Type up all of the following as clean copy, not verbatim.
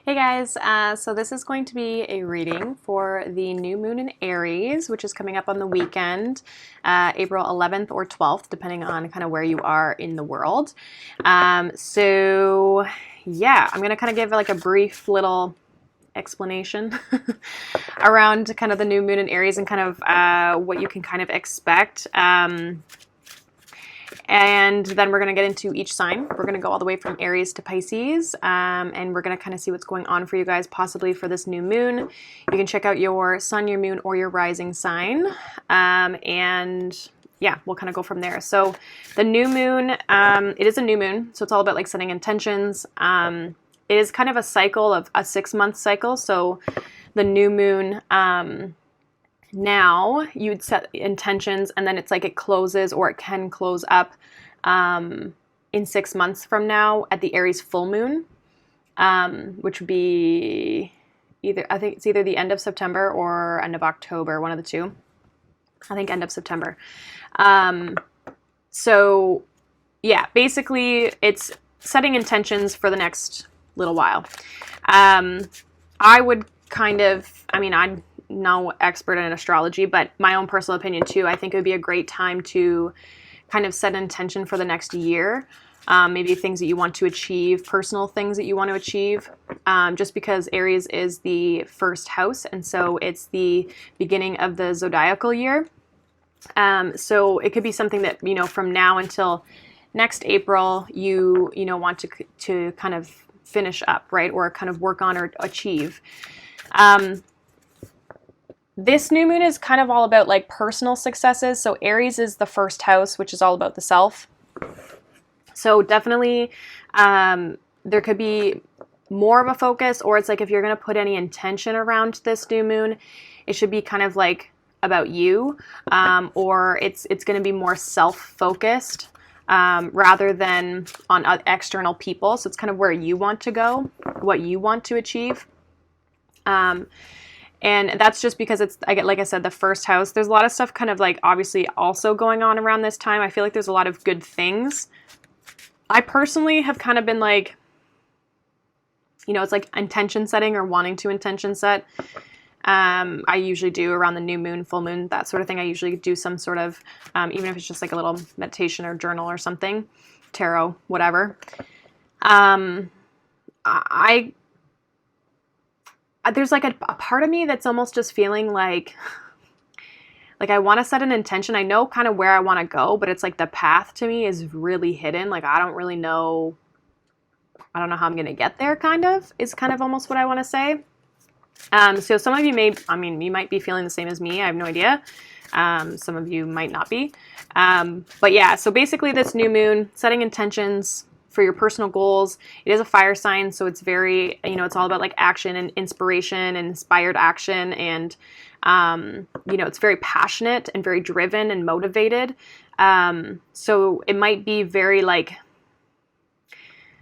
Hey guys, so this is going to be a reading for the new moon in Aries, which is coming up on the weekend, April 11th or 12th, depending on kind of where you are in the world. So yeah, I'm going to kind of give like a brief little explanation around kind of the new moon in Aries and kind of what you can kind of expect. And then we're going to get into each sign. We're going to go all the way from Aries to Pisces, and we're going to kind of see what's going on for you guys possibly for this new moon. You can check out your sun, your moon, or your rising sign, and yeah, we'll kind of go from there. So the new moon, it is a new moon, so it's all about like setting intentions. It is kind of a cycle of a 6-month cycle, so the new moon, now you'd set intentions and then it's like it closes or it can close up in 6 months from now at the Aries full moon, which would be I think it's either the end of September or end of October, one of the two. I think end of September. So yeah, basically it's setting intentions for the next little while. I would kind of, I'm no expert in astrology, but my own personal opinion too, I think it would be a great time to kind of set an intention for the next year. Maybe things that you want to achieve, personal things that you want to achieve, just because Aries is the first house, and so it's the beginning of the zodiacal year. So it could be something that, from now until next April, you want to kind of finish up, right? Or kind of work on or achieve. This new moon is kind of all about like personal successes. So Aries is the first house, which is all about the self. So definitely there could be more of a focus, or it's like if you're going to put any intention around this new moon, it should be kind of like about you, or it's going to be more self-focused rather than on external people. So it's kind of where you want to go, what you want to achieve. And that's just because it's, like I said, the first house. There's a lot of stuff kind of like obviously also going on around this time. I feel like there's a lot of good things. I personally have kind of been like, it's like intention setting or wanting to intention set. I usually do around the new moon, full moon, that sort of thing. I usually do some sort of, even if it's just like a little meditation or journal or something, tarot, whatever. There's like a part of me that's almost just feeling like I want to set an intention. I know kind of where I want to go, but it's like the path to me is really hidden. Like I don't know how I'm going to get there, is kind of almost what I want to say. So some of you you might be feeling the same as me. I have no idea. Some of you might not be. But yeah, so basically this new moon, setting intentions for your personal goals. It is a fire sign, so it's very, it's all about like action and inspiration and inspired action. And, it's very passionate and very driven and motivated. So it might be very like,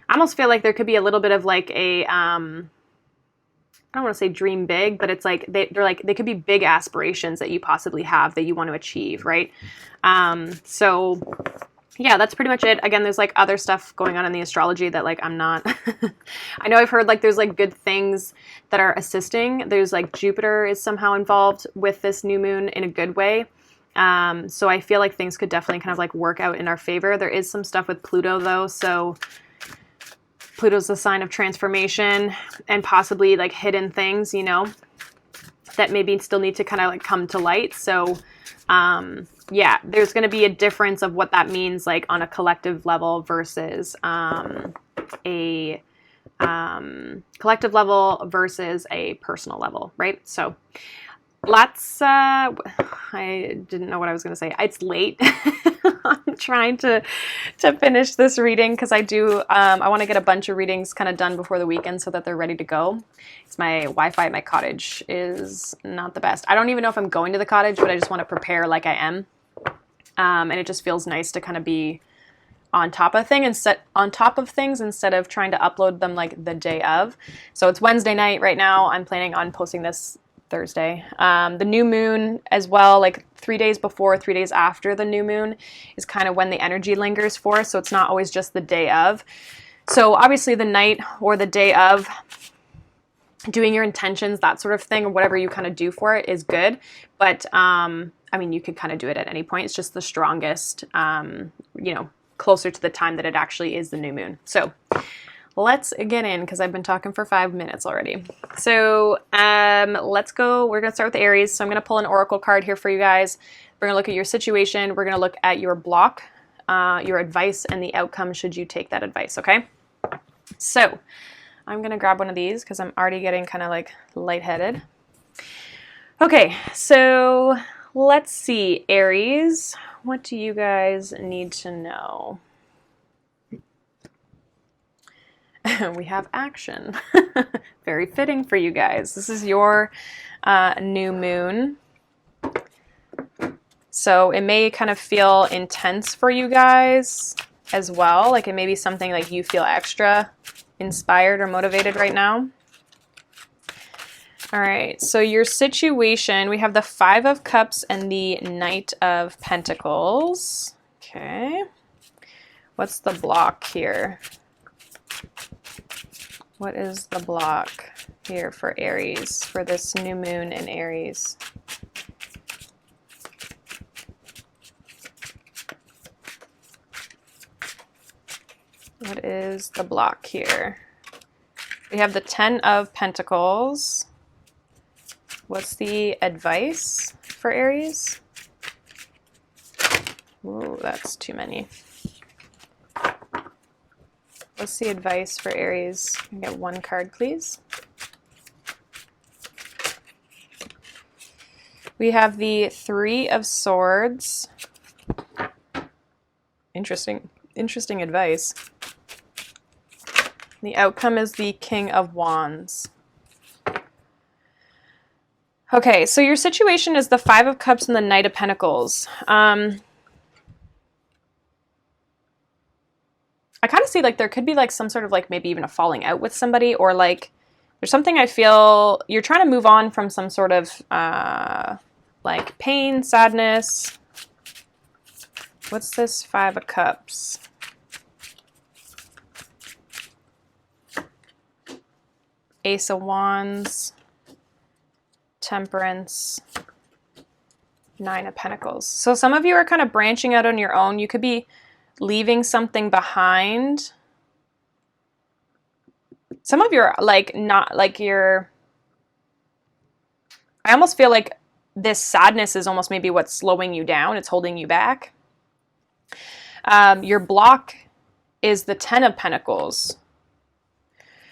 I almost feel like there could be a little bit of like a, I don't want to say dream big, but it's like they could be big aspirations that you possibly have that you want to achieve, right? So yeah, that's pretty much it. Again, there's like other stuff going on in the astrology that like I'm not. I know I've heard like there's like good things that are assisting. There's like Jupiter is somehow involved with this new moon in a good way. So I feel like things could definitely kind of like work out in our favor. There is some stuff with Pluto though, so Pluto's a sign of transformation and possibly like hidden things, that maybe still need to kind of like come to light. So yeah, there's going to be a difference of what that means like on a collective level versus a collective level versus a personal level, right? So I didn't know what I was going to say. It's late. I'm trying to finish this reading because I want to get a bunch of readings kind of done before the weekend so that they're ready to go. It's my Wi-Fi at my cottage is not the best. I don't even know if I'm going to the cottage, but I just want to prepare like I am. And it just feels nice to kind of be on top of things instead of trying to upload them like the day of. So it's Wednesday night right now. I'm planning on posting this Thursday. The new moon as well, like 3 days before, 3 days after the new moon is kind of when the energy lingers for. So it's not always just the day of. So obviously the night or the day of doing your intentions, that sort of thing, or whatever you kind of do for it is good. But I mean, you could kind of do it at any point. It's just the strongest, you know, closer to the time that it actually is the new moon. So let's get in, because I've been talking for 5 minutes already. So let's go. We're going to start with Aries. So I'm going to pull an oracle card here for you guys. We're going to look at your situation. We're going to look at your block, your advice, and the outcome should you take that advice, okay? So I'm going to grab one of these because I'm already getting kind of like lightheaded. Okay, so let's see. Aries, what do you guys need to know? We have action. Very fitting for you guys. This is your new moon. So it may kind of feel intense for you guys as well. Like it may be something like you feel extra inspired or motivated right now. All right, so your situation, we have the 5 of Cups and the Knight of Pentacles. Okay. What's the block here? What is the block here for Aries, for this new moon in Aries? What is the block here? We have the 10 of Pentacles. What's the advice for Aries? Ooh, that's too many. What's the advice for Aries? Can I get one card, please? We have the 3 of Swords. Interesting advice. The outcome is the King of Wands. Okay, so your situation is the 5 of Cups and the Knight of Pentacles. I kind of see like there could be like some sort of like maybe even a falling out with somebody, or like there's something I feel you're trying to move on from some sort of like pain, sadness. What's this 5 of Cups? Ace of Wands, Temperance, 9 of Pentacles. So some of you are kind of branching out on your own. You could be leaving something behind. Some of you are like not like you're, I almost feel like this sadness is almost maybe what's slowing you down. It's holding you back. Your block is the 10 of Pentacles.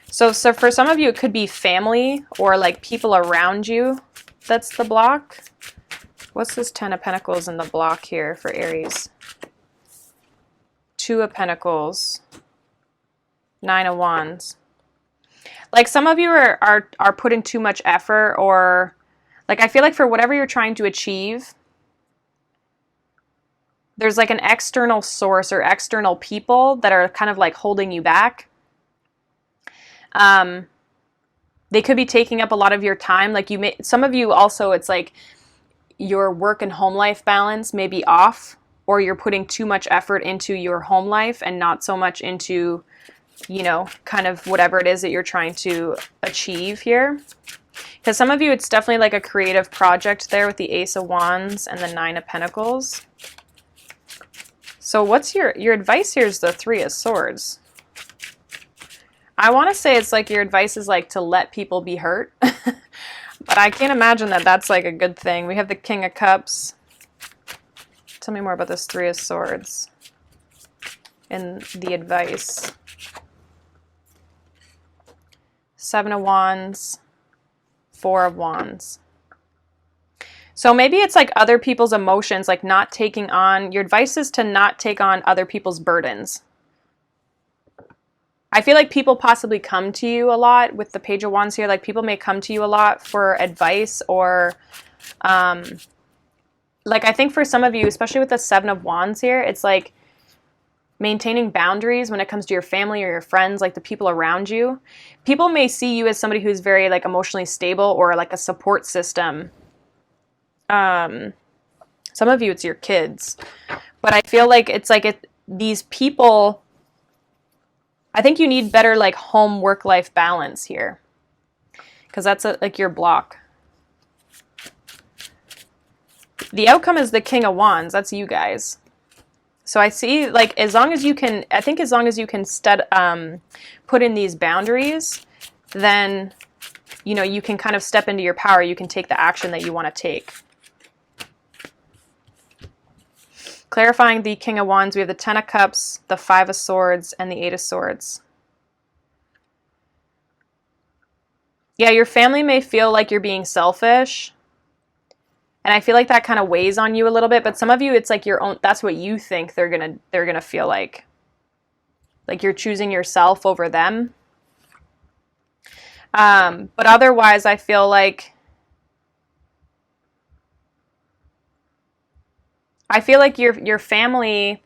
So for some of you, it could be family or like people around you. That's the block. What's this 10 of Pentacles in the block here for Aries? 2 of Pentacles, 9 of Wands. Like some of you are putting too much effort, or like I feel like for whatever you're trying to achieve, there's like an external source or external people that are kind of like holding you back. They could be taking up a lot of your time. Like some of you also, it's like your work and home life balance may be off, or you're putting too much effort into your home life and not so much into, you know, kind of whatever it is that you're trying to achieve here. Because some of you, it's definitely like a creative project there with the Ace of Wands and the 9 of Pentacles. So what's your advice here is the 3 of Swords. I want to say it's like your advice is like to let people be hurt, but I can't imagine that that's like a good thing. We have the King of Cups. Tell me more about this 3 of Swords and the advice. 7 of Wands, 4 of Wands. So maybe it's like other people's emotions, like not taking on, your advice is to not take on other people's burdens. I feel like people possibly come to you a lot with the Page of Wands here. Like people may come to you a lot for advice, or like I think for some of you, especially with the 7 of Wands here, it's like maintaining boundaries when it comes to your family or your friends, like the people around you. People may see you as somebody who's very like emotionally stable or like a support system. Some of you, it's your kids. But I feel like it's like these people, I think you need better like home work-life balance here. because that's like your block. The outcome is the King of Wands. That's you guys. So I see, like, as long as you can, I think as long as you can put in these boundaries, then, you know, you can kind of step into your power. You can take the action that you want to take. Clarifying the King of Wands, we have the Ten of Cups, the Five of Swords, and the Eight of Swords. Yeah, your family may feel like you're being selfish. And I feel like that kind of weighs on you a little bit, but some of you, it's like your own, that's what you think they're gonna feel like you're choosing yourself over them. But otherwise, I feel like your family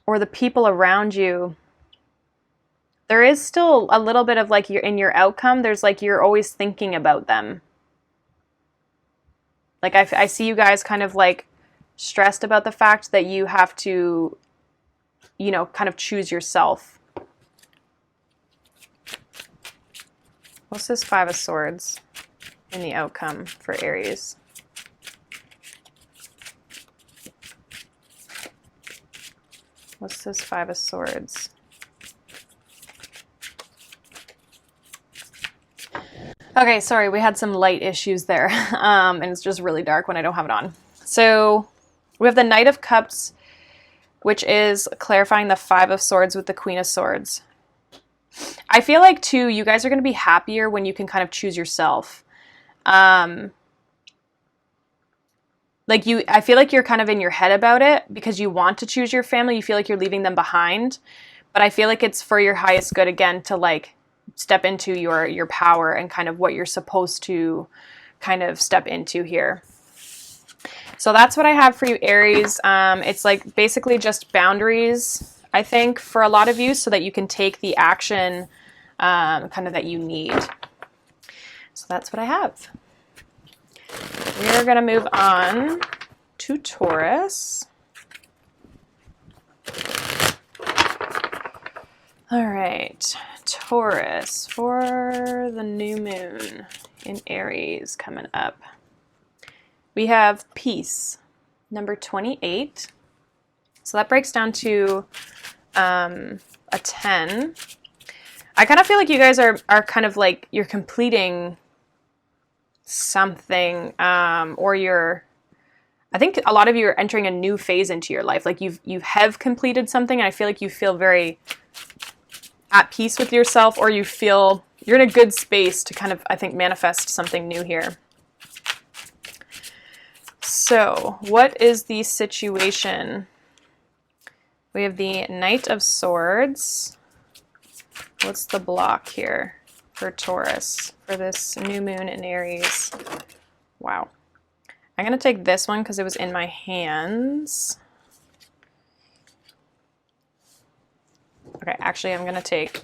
or the people around you, there is still a little bit of like in your outcome, there's like you're always thinking about them. Like I see you guys kind of like stressed about the fact that you have to, you know, kind of choose yourself. What's this Five of Swords in the outcome for Aries? What's this Five of Swords? Okay, sorry, we had some light issues there, and it's just really dark when I don't have it on. So we have the Knight of Cups, which is clarifying the Five of Swords with the Queen of Swords. I feel like, too, you guys are going to be happier when you can kind of choose yourself. I feel like you're kind of in your head about it because you want to choose your family. You feel like you're leaving them behind, but I feel like it's for your highest good, again, to like step into your power and kind of what you're supposed to kind of step into here. So that's what I have for you, Aries. It's like basically just boundaries, I think, for a lot of you so that you can take the action kind of that you need. So that's what I have. We're going to move on to Taurus. All right. Taurus for the new moon in Aries coming up. We have Peace, number 28. So that breaks down to a 10. I kind of feel like you guys are kind of like you're completing something, or I think a lot of you are entering a new phase into your life. Like you have completed something, and I feel like you feel very at peace with yourself, or you feel you're in a good space to kind of, I think, manifest something new here. So what is the situation? We have the Knight of Swords. What's the block here for Taurus for this new moon in Aries? Wow. I'm going to take this one because it was in my hands. Okay, actually, I'm going to take,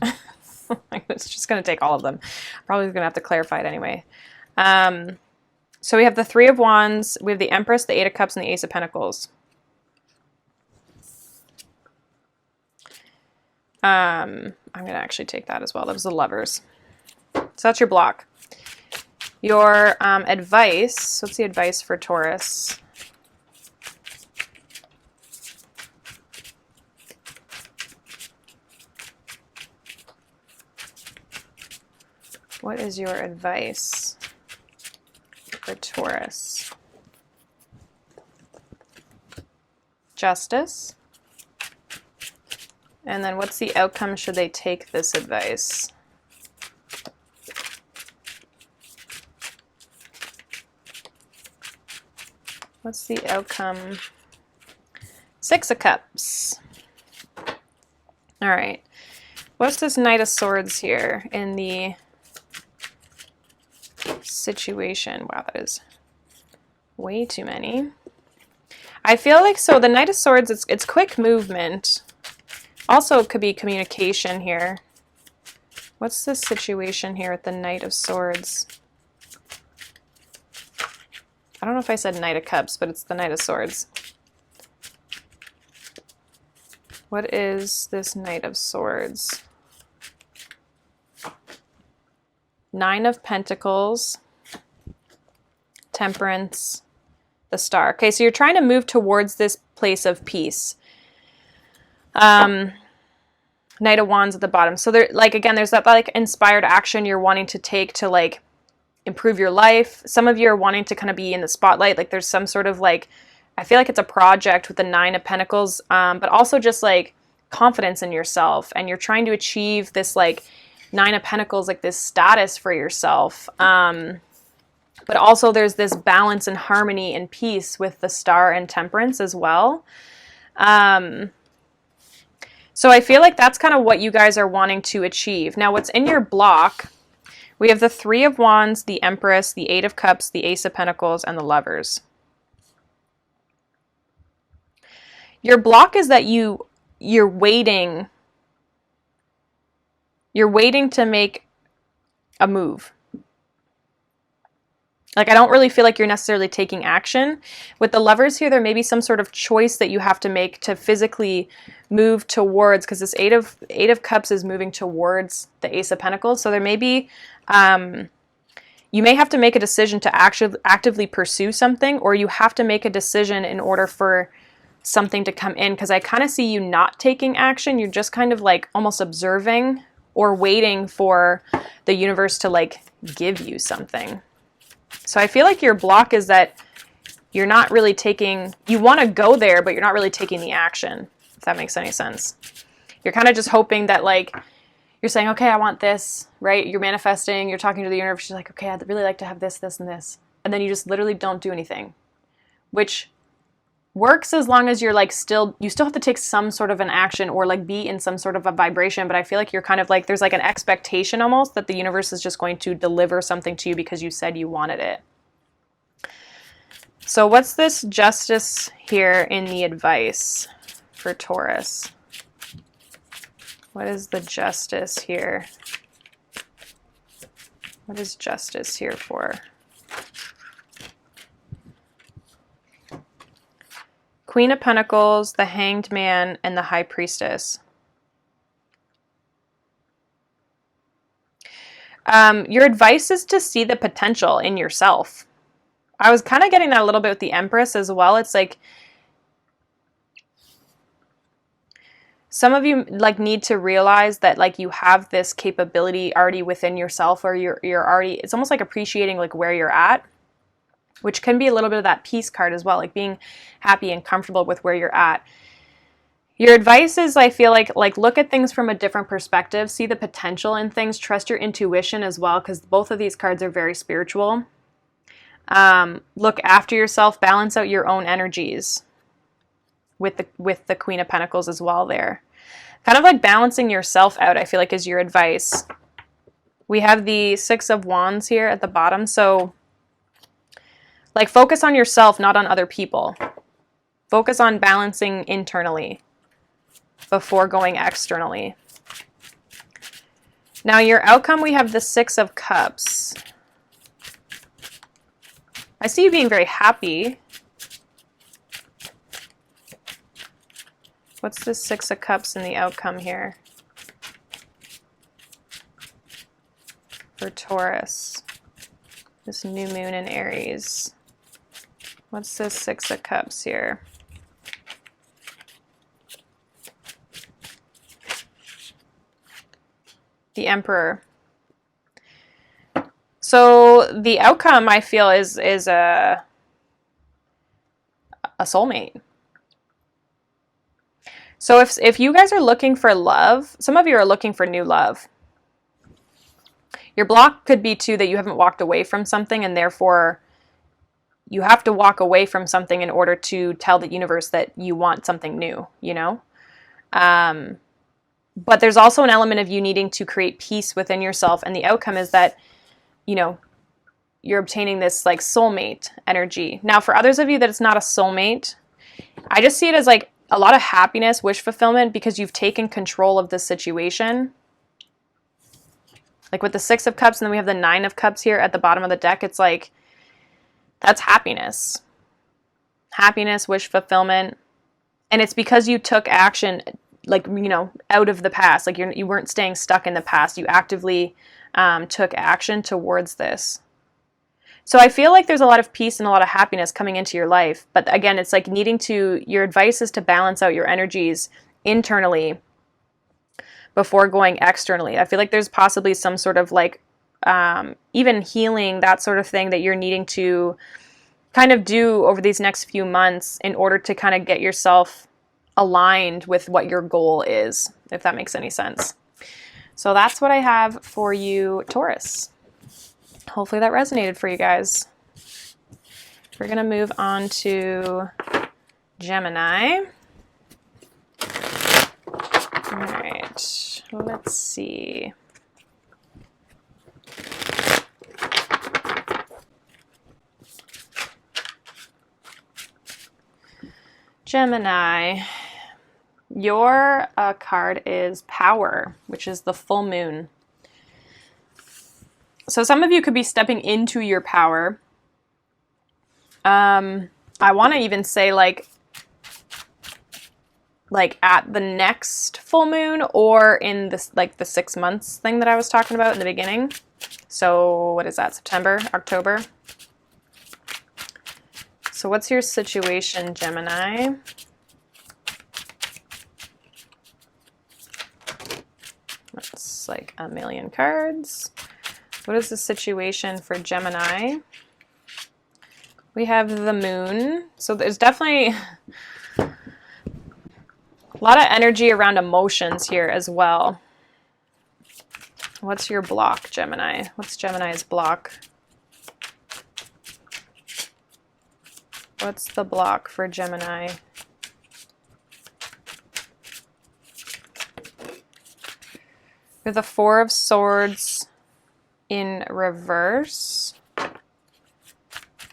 it's just going to take all of them. Probably going to have to clarify it anyway. So we have the Three of Wands, we have the Empress, the Eight of Cups, and the Ace of Pentacles. I'm going to actually take that as well. That was the Lovers. So that's your block. Your advice, what's the advice for Taurus? What is your advice for Taurus? Justice. And then what's the outcome should they take this advice? What's the outcome? Six of Cups. All right. What's this Knight of Swords here in the situation? Wow, that is way too many. I feel like, so the Knight of Swords, it's quick movement. Also, it could be communication here. What's the situation here with the Knight of Swords? I don't know if I said Knight of Cups, but it's the Knight of Swords. What is this Knight of Swords? Nine of Pentacles, Temperance, the Star. Okay, so you're trying to move towards this place of peace. Knight of Wands at the bottom. So there, like, again, there's that like inspired action you're wanting to take to like improve your life. Some of you are wanting to kind of be in the spotlight. Like there's some sort of like, I feel like it's a project with the Nine of Pentacles, but also just like confidence in yourself. And you're trying to achieve this like Nine of Pentacles, like this status for yourself. But also there's this balance and harmony and peace with the Star and Temperance as well. So I feel like that's kind of what you guys are wanting to achieve. Now what's in your block, we have the Three of Wands, the Empress, the Eight of Cups, the Ace of Pentacles, and the Lovers. Your block is that you're waiting. You're waiting to make a move. Like, I don't really feel like you're necessarily taking action. With the Lovers here, there may be some sort of choice that you have to make to physically move towards, because this Eight of Cups is moving towards the Ace of Pentacles. So there may be, you may have to make a decision to actively pursue something, or you have to make a decision in order for something to come in, because I kind of see you not taking action. You're just kind of like almost observing or waiting for the universe to like give you something. So I feel like your block is that you're not really taking, you want to go there, but you're not really taking the action, if that makes any sense. You're kind of just hoping that like, you're saying, okay, I want this, right? You're manifesting, you're talking to the universe, you're like, okay, I'd really like to have this, this, and this. And then you just literally don't do anything, which works as long as you're like you still have to take some sort of an action or like be in some sort of a vibration. But I feel like you're kind of like, there's like an expectation almost that the universe is just going to deliver something to you because you said you wanted it. So what's this Justice here in the advice for Taurus? What is the Justice here? What is Justice here for? Queen of Pentacles, the Hanged Man, and the High Priestess. Your advice is to see the potential in yourself. I was kind of getting that a little bit with the Empress as well. It's like some of you like need to realize that like you have this capability already within yourself, or you're already, it's almost like appreciating like where you're at, which can be a little bit of that peace card as well, like being happy and comfortable with where you're at. Your advice is, I feel like look at things from a different perspective, see the potential in things, trust your intuition as well, because both of these cards are very spiritual. Look after yourself, balance out your own energies with the Queen of Pentacles as well there. Kind of like balancing yourself out, I feel like, is your advice. We have the Six of Wands here at the bottom, so like focus on yourself, not on other people. Focus on balancing internally before going externally. Now your outcome, we have the Six of Cups. I see you being very happy. What's the Six of Cups in the outcome here for Taurus? This new moon in Aries. What's this Six of Cups here? The Emperor. So the outcome, I feel, is a soulmate. So if you guys are looking for love, some of you are looking for new love. Your block could be too that you haven't walked away from something, and therefore you have to walk away from something in order to tell the universe that you want something new, you know? But there's also an element of you needing to create peace within yourself, and the outcome is that, you know, you're obtaining this like soulmate energy. Now, for others of you that it's not a soulmate, I just see it as like a lot of happiness, wish fulfillment, because you've taken control of the situation. Like with the Six of Cups, and then we have the Nine of Cups here at the bottom of the deck. It's like, that's happiness. Happiness, wish fulfillment. And it's because you took action. like, you know, out of the past. Like you weren't staying stuck in the past. You actively took action towards this. So I feel like there's a lot of peace and a lot of happiness coming into your life. But again, it's like your advice is to balance out your energies internally before going externally. I feel like there's possibly some sort of like even healing, that sort of thing that you're needing to kind of do over these next few months in order to kind of get yourself aligned with what your goal is, if that makes any sense. So that's what I have for you, Taurus. Hopefully that resonated for you guys. We're going to move on to Gemini. All right, let's see. Gemini, your card is Power, which is the full moon. So some of you could be stepping into your power. I want to even say like at the next full moon, or in this, like the 6 months thing that I was talking about in the beginning. So what is that? September, October. So what's your situation, Gemini? That's like a million cards. What is the situation for Gemini? We have the moon. So there's definitely a lot of energy around emotions here as well. What's your block, Gemini? What's Gemini's block? What's the block for Gemini? With the Four of Swords in reverse.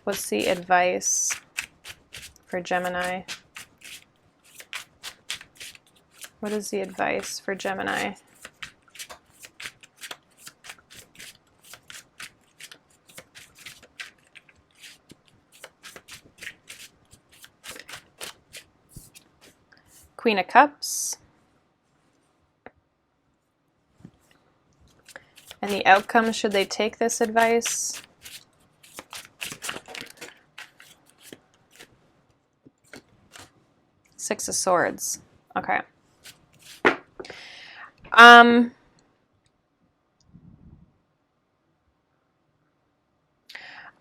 What's the advice for Gemini? What is the advice for Gemini? Queen of Cups. And the outcome, should they take this advice? Six of Swords. Okay.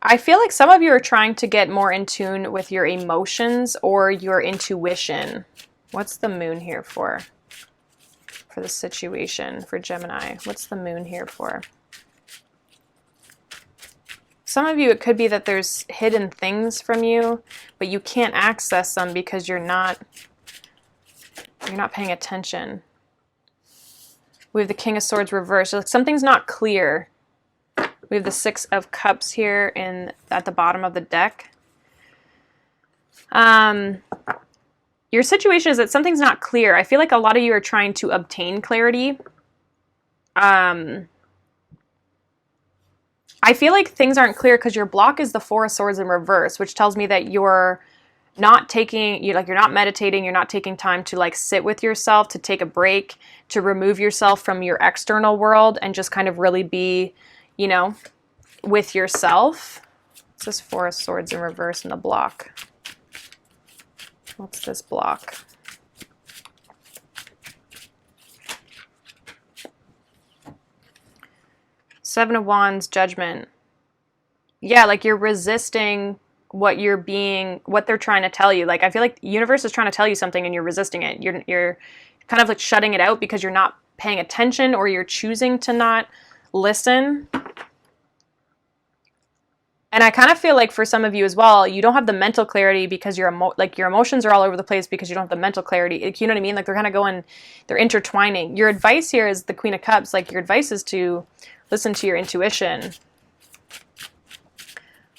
I feel like some of you are trying to get more in tune with your emotions or your intuition. What's the moon here for the situation for Gemini? What's the moon here for? Some of you, it could be that there's hidden things from you, but you can't access them because you're not paying attention. We have the King of Swords reversed. So something's not clear. We have the Six of Cups here at the bottom of the deck. Your situation is that something's not clear. I feel like a lot of you are trying to obtain clarity. I feel like things aren't clear because your block is the Four of Swords in reverse, which tells me that you're not you're not meditating, you're not taking time to like sit with yourself, to take a break, to remove yourself from your external world and just kind of really be, you know, with yourself. It's this Four of Swords in reverse in the block. What's this block? Seven of Wands, Judgment. Yeah, like you're resisting what they're trying to tell you. Like I feel like the universe is trying to tell you something and you're resisting it. You're kind of like shutting it out because you're not paying attention or you're choosing to not listen. And I kind of feel like for some of you as well, you don't have the mental clarity because your emotions are all over the place because you don't have the mental clarity. You know what I mean? Like they're intertwining. Your advice here is the Queen of Cups. Like your advice is to listen to your intuition.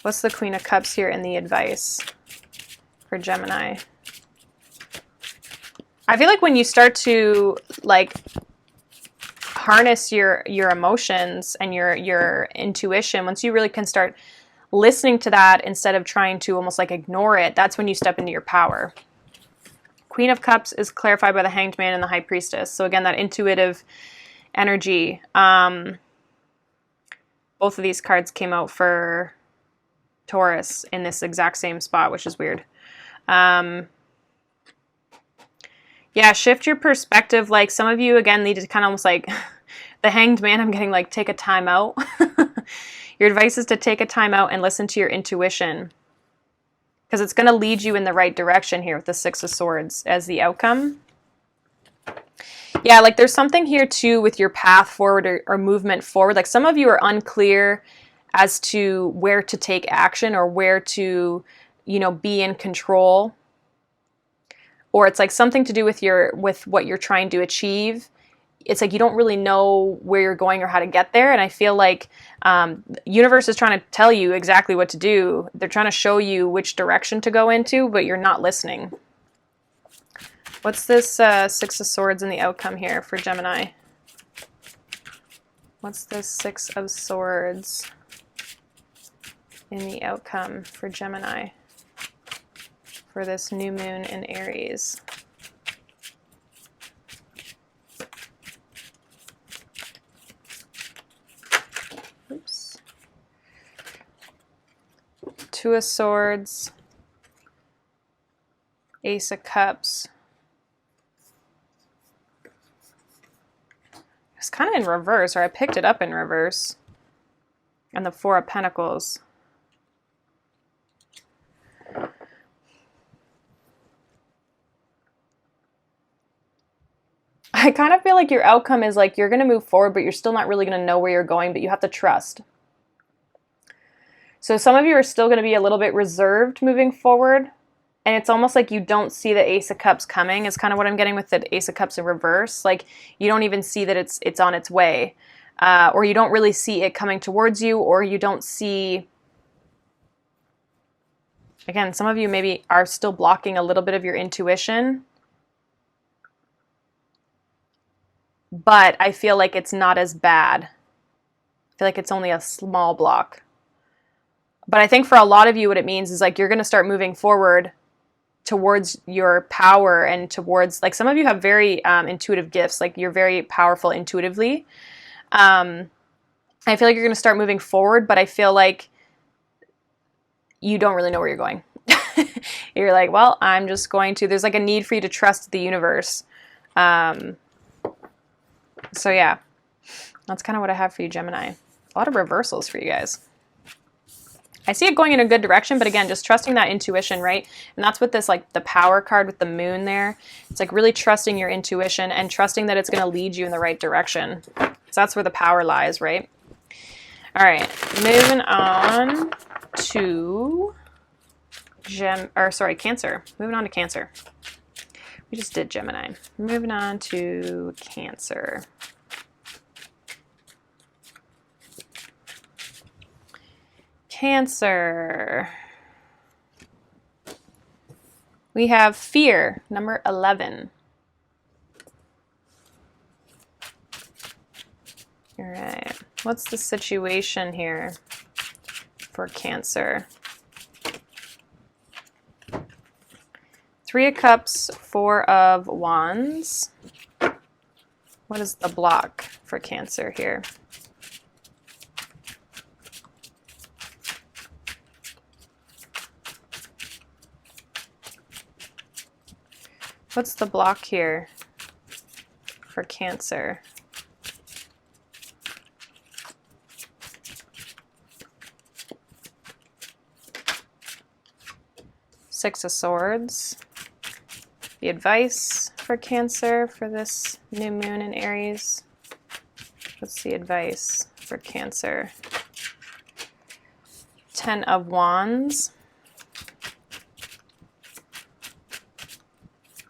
What's the Queen of Cups here in the advice for Gemini? I feel like when you start to like harness your emotions and your intuition, once you really can start listening to that instead of trying to almost like ignore it, that's when you step into your power. Queen of Cups is clarified by the Hanged Man and the High Priestess. So again, that intuitive energy. Both of these cards came out for Taurus in this exact same spot, which is weird. Yeah, shift your perspective. Like some of you, again, need to kind of almost like the Hanged Man, I'm getting like take a time out. Your advice is to take a time out and listen to your intuition, because it's going to lead you in the right direction here with the Six of Swords as the outcome. Yeah, like there's something here too with your path forward or movement forward. Like some of you are unclear as to where to take action or where to, you know, be in control. Or it's like something to do with what you're trying to achieve. It's like you don't really know where you're going or how to get there. And I feel like the universe is trying to tell you exactly what to do. They're trying to show you which direction to go into, but you're not listening. What's this Six of Swords in the outcome here for Gemini? What's this Six of Swords in the outcome for Gemini for this new moon in Aries? Oops. Two of Swords, Ace of Cups. It's kind of in reverse, or I picked it up in reverse. And the Four of Pentacles. I kind of feel like your outcome is like you're going to move forward, but you're still not really going to know where you're going, but you have to trust. So some of you are still going to be a little bit reserved moving forward. And it's almost like you don't see the Ace of Cups coming is kind of what I'm getting with the Ace of Cups in reverse. Like you don't even see that it's on its way. Or you don't really see it coming towards you, or you don't see... Again, some of you maybe are still blocking a little bit of your intuition. But I feel like it's not as bad. I feel like it's only a small block. But I think for a lot of you, what it means is like you're going to start moving forward towards your power and towards, like some of you have very intuitive gifts, like you're very powerful intuitively. I feel like you're going to start moving forward, but I feel like you don't really know where you're going. You're like, well, I'm just going to, there's like a need for you to trust the universe. So yeah, that's kind of what I have for you, Gemini. A lot of reversals for you guys. I see it going in a good direction, but again, just trusting that intuition, right? And that's what this, like the Power card with the moon there. It's like really trusting your intuition and trusting that it's going to lead you in the right direction. So that's where the power lies, right? All right, moving on to Cancer. Moving on to Cancer. We just did Gemini. Moving on to Cancer. Cancer. We have fear, number 11. All right. What's the situation here for Cancer? Three of Cups, Four of Wands. What is the block for Cancer here? What's the block here for Cancer? Six of Swords. The advice for Cancer for this new moon in Aries. What's the advice for Cancer? Ten of Wands.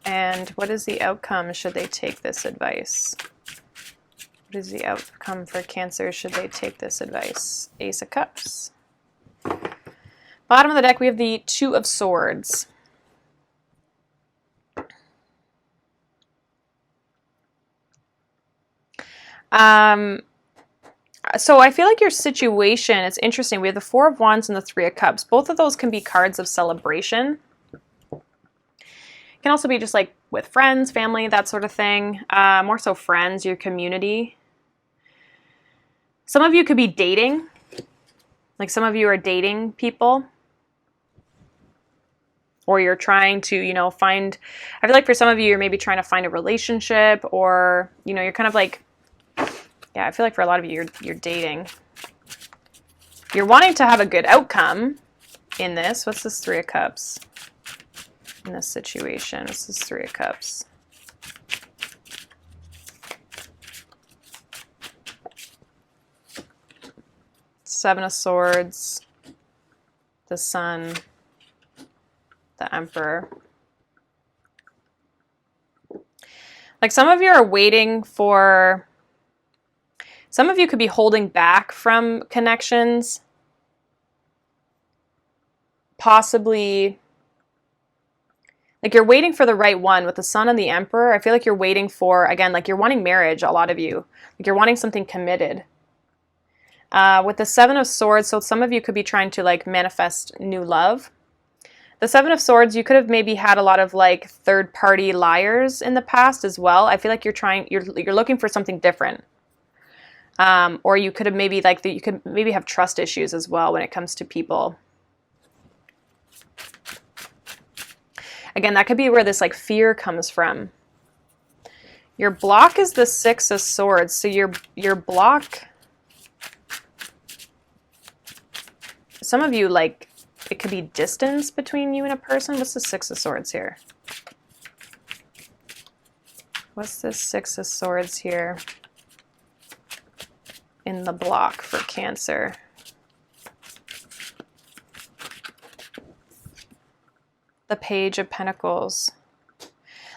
And what is the outcome should they take this advice? What is the outcome for Cancer should they take this advice? Ace of Cups. Bottom of the deck, we have the Two of Swords. So I feel like your situation, it's interesting. We have the Four of Wands and the Three of Cups. Both of those can be cards of celebration. Can also be just like with friends, family, that sort of thing. More so friends, your community. Some of you could be dating. Like some of you are dating people. Or you're trying to, you know, find, I feel like for some of you, you're maybe trying to find a relationship, or, you know, you're kind of like, yeah, I feel like for a lot of you, you're dating. You're wanting to have a good outcome in this. What's this 3 of Cups in this situation? This is 3 of Cups. Seven of Swords, the Sun, the Emperor. Like some of you are waiting for, some of you could be holding back from connections. Possibly, like you're waiting for the right one with the Sun and the Emperor. I feel like you're waiting for, again, like you're wanting marriage, a lot of you. Like you're wanting something committed. With the Seven of Swords, so some of you could be trying to like manifest new love. The Seven of Swords, you could have maybe had a lot of like third-party liars in the past as well. I feel like you're looking for something different. Or you could have maybe you could maybe have trust issues as well when it comes to people. Again, that could be where this like fear comes from. Your block is the Six of Swords. So your block, some of you, like, it could be distance between you and a person. What's the Six of Swords here? What's this Six of Swords here in the block for Cancer? The Page of Pentacles.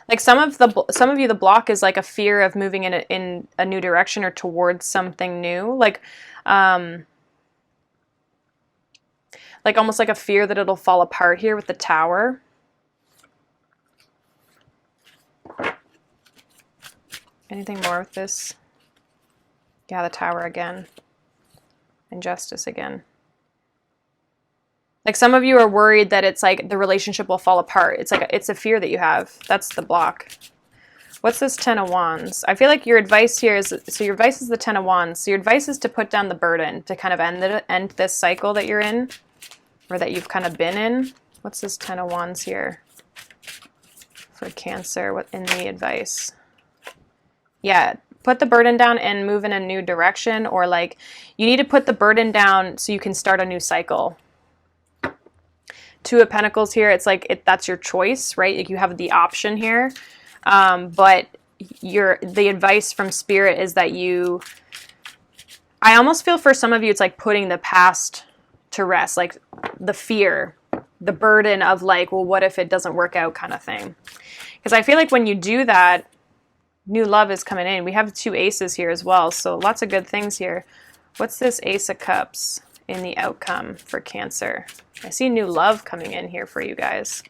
Like some of you, the block is like a fear of moving in a new direction or towards something new. Like almost like a fear that it'll fall apart here with the Tower. Anything more with this? Yeah, the Tower again. Injustice again. Like some of you are worried that it's like the relationship will fall apart. It's like it's a fear that you have. That's the block. What's this Ten of Wands? I feel like your advice here is, so your advice is the Ten of Wands. So your advice is to put down the burden, to kind of end this cycle that you're in, or that you've kind of been in. What's this Ten of Wands here for Cancer? What in the advice? Yeah, put the burden down and move in a new direction, or like you need to put the burden down so you can start a new cycle. Two of Pentacles here, it's like that's your choice, right? Like you have the option here, but the advice from Spirit is that I almost feel for some of you it's like putting the past to rest, like the fear, the burden of like, well, what if it doesn't work out kind of thing. Because I feel like when you do that, new love is coming in. We have 2 aces here as well, so lots of good things here. What's this Ace of Cups in the outcome for Cancer? I see new love coming in here for you guys.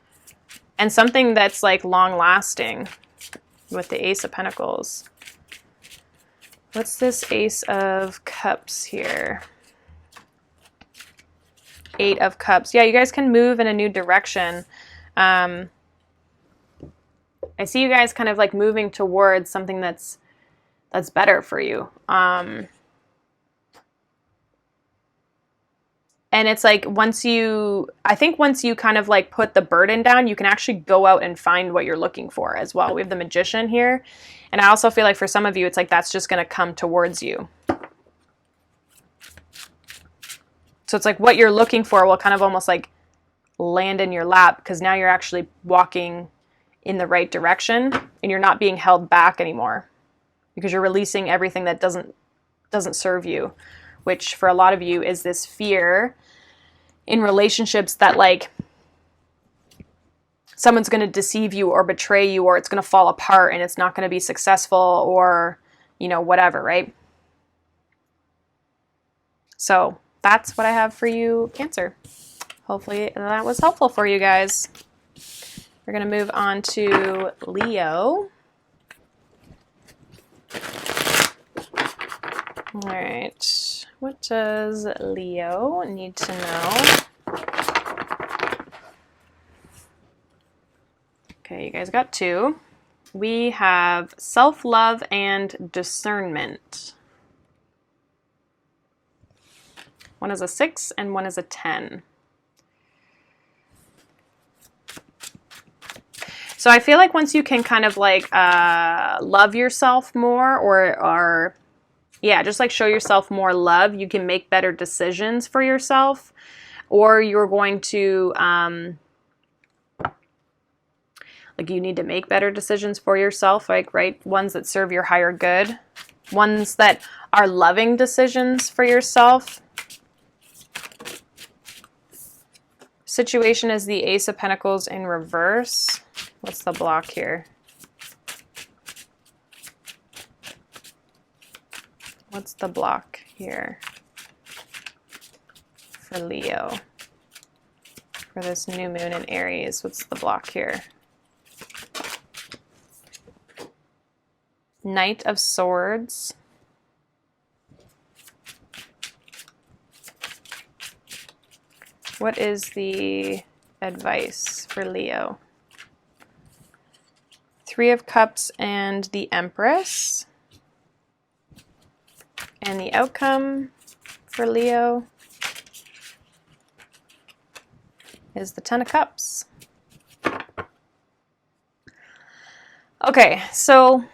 And something that's like long lasting with the Ace of Pentacles. What's this Ace of Cups here? 8 of Cups. Yeah, you guys can move in a new direction. I see you guys kind of like moving towards something that's better for you. And it's like I think once you kind of like put the burden down, you can actually go out and find what you're looking for as well. We have the Magician here. And I also feel like for some of you, it's like that's just going to come towards you. So it's like what you're looking for will kind of almost like land in your lap, because now you're actually walking in the right direction and you're not being held back anymore, because you're releasing everything that doesn't serve you, which for a lot of you is this fear in relationships that like someone's going to deceive you or betray you, or it's going to fall apart and it's not going to be successful, or, you know, whatever, right? So that's what I have for you, Cancer. Hopefully that was helpful for you guys. We're going to move on to Leo. All right. What does Leo need to know? Okay, you guys got 2. We have self-love and discernment. One is a 6 and one is a 10. So I feel like once you can kind of like love yourself more, or yeah, just like show yourself more love, you can make better decisions for yourself, or you're going to like you need to make better decisions for yourself, like, right, ones that serve your higher good, ones that are loving decisions for yourself. Situation is the Ace of Pentacles in reverse. What's the block here? What's the block here for Leo? For this new moon in Aries, what's the block here? Knight of Swords. What is the advice for Leo? 3 of Cups and the Empress. And the outcome for Leo is the 10 of Cups. Okay, so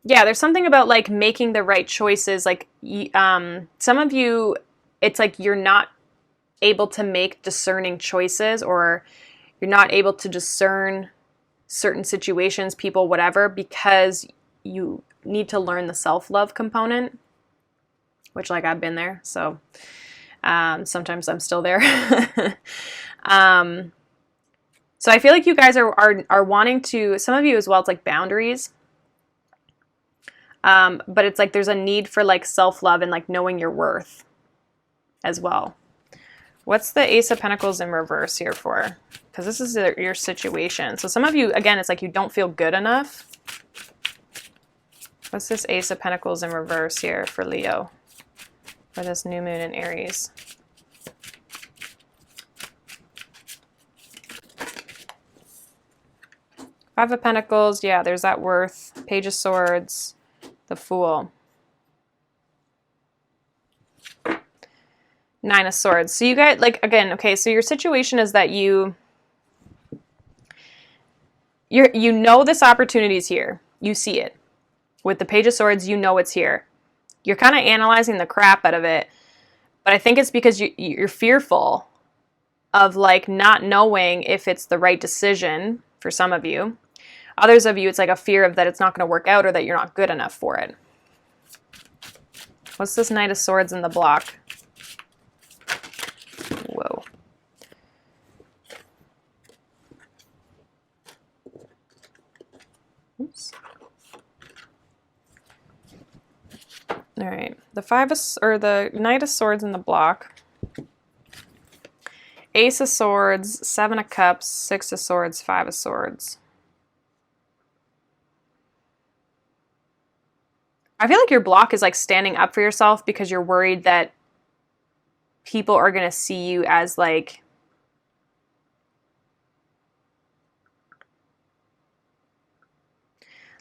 yeah, there's something about like making the right choices. Like some of you, it's like you're not able to make discerning choices, or you're not able to discern certain situations, people, whatever, because you need to learn the self-love component, which, like, I've been there, so sometimes I'm still there. So I feel like you guys are wanting to, some of you as well, it's like boundaries, but it's like there's a need for like self-love and like knowing your worth as well. What's the Ace of Pentacles in reverse here for? Because this is your situation. So some of you, again, it's like you don't feel good enough. What's this Ace of Pentacles in reverse here for Leo? For this new moon in Aries. Five of Pentacles, yeah, there's that worth. Page of Swords, the Fool. 9 of Swords. So you guys, like, again, okay, so your situation is that you know this opportunity is here. You see it. With the Page of Swords, you know it's here. You're kind of analyzing the crap out of it, but I think it's because you're fearful of, like, not knowing if it's the right decision for some of you. Others of you, it's like a fear of that it's not going to work out or that you're not good enough for it. What's this Knight of Swords in the block? Whoa. Oops. All right. The Knight of Swords in the block. Ace of Swords, 7 of Cups, 6 of Swords, 5 of Swords. I feel like your block is like standing up for yourself because you're worried that people are going to see you as like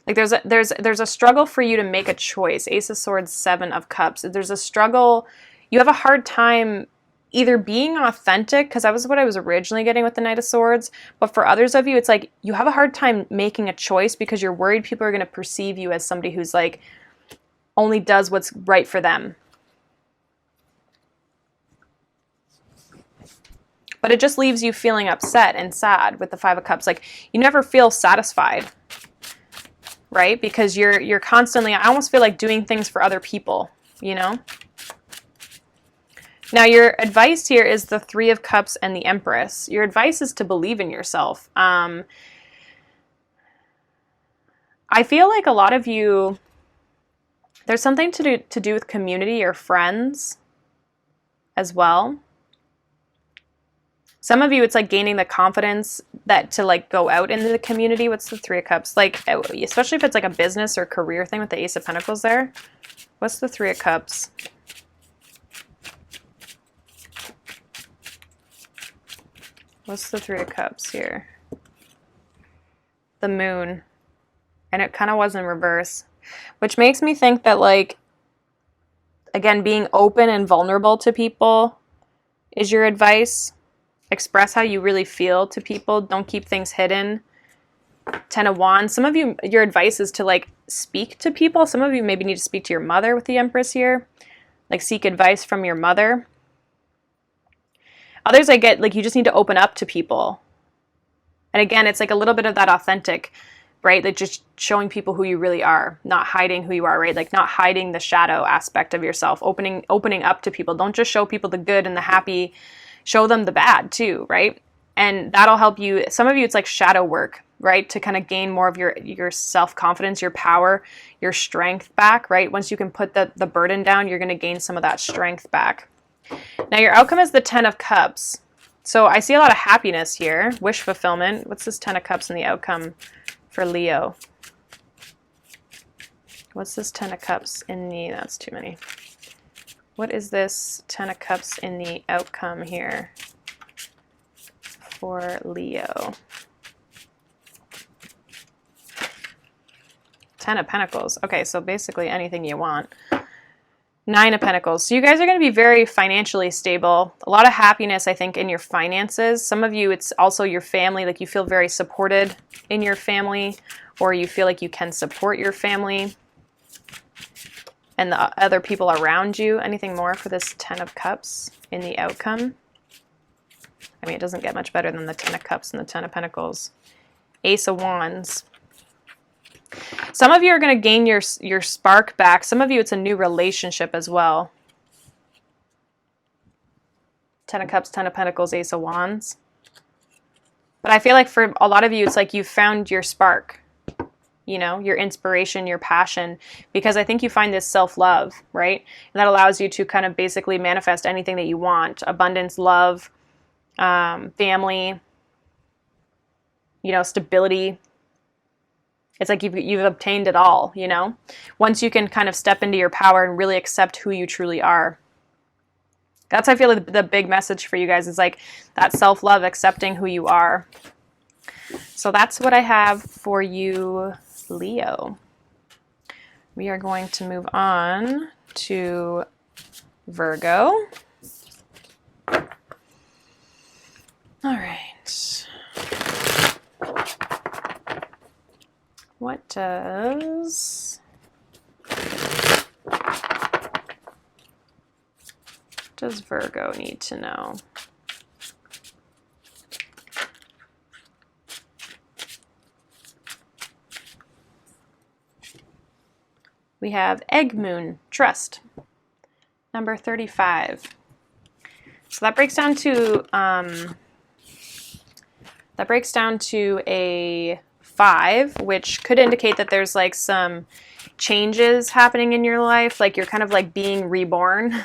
there's a struggle for you to make a choice. Ace of Swords, 7 of Cups. There's a struggle. You have a hard time either being authentic, because that was what I was originally getting with the Knight of Swords, but for others of you, it's like you have a hard time making a choice because you're worried people are going to perceive you as somebody who's like only does what's right for them. But it just leaves you feeling upset and sad with the 5 of Cups. Like, you never feel satisfied, right? Because you're constantly, I almost feel like doing things for other people, you know? Now, your advice here is the 3 of Cups and the Empress. Your advice is to believe in yourself. I feel like a lot of you, there's something to do with community or friends as well. Some of you, it's like gaining the confidence that to like go out into the community. What's the 3 of Cups? Like, especially if it's like a business or career thing with the Ace of Pentacles there. What's the 3 of Cups? What's the 3 of Cups here? the moon, and it kind of was in reverse, which makes me think that, like, again, being open and vulnerable to people is your advice. Express how you really feel to people. Don't keep things hidden. 10 of Wands. Some of you, your advice is to, like, speak to people. Some of you maybe need to speak to your mother with the Empress here. Like, seek advice from your mother. Others, I get, like, you just need to open up to people. And again, it's like a little bit of that authentic, right? Like, just showing people who you really are, not hiding who you are, right? Like, not hiding the shadow aspect of yourself, opening up to people. Don't just show people the good and the happy, show them the bad too, right? And that'll help you. Some of you, it's like shadow work, right? To kind of gain more of your self-confidence, your power, your strength back, right? Once you can put the burden down, you're going to gain some of that strength back. Now, your outcome is the 10 of Cups. So I see a lot of happiness here, wish fulfillment. What's this 10 of Cups in the outcome for Leo? What's this 10 of Cups in the, that's too many. What is this 10 of Cups in the outcome here for Leo? 10 of Pentacles. Okay, so basically anything you want. 9 of Pentacles. So you guys are going to be very financially stable. A lot of happiness, I think, in your finances. Some of you, it's also your family. Like, you feel very supported in your family, or you feel like you can support your family and the other people around you. Anything more for this 10 of Cups in the outcome? I mean, it doesn't get much better than the 10 of Cups and the 10 of Pentacles. Ace of Wands. Some of you are going to gain your spark back. Some of you, it's a new relationship as well. 10 of Cups, 10 of Pentacles, Ace of Wands. But I feel like for a lot of you, it's like you found your spark, you know, your inspiration, your passion, because I think you find this self-love, right? And that allows you to kind of basically manifest anything that you want. Abundance, love, family, you know, stability. It's like you've obtained it all, you know? Once you can kind of step into your power and really accept who you truly are. That's, I feel like, the big message for you guys is like that self-love, accepting who you are. So that's what I have for you, Leo. We are going to move on to Virgo. All right. What does Virgo need to know? We have Egg Moon, Trust, number 35. So that breaks down to a 5, which could indicate that there's like some changes happening in your life, like you're kind of like being reborn.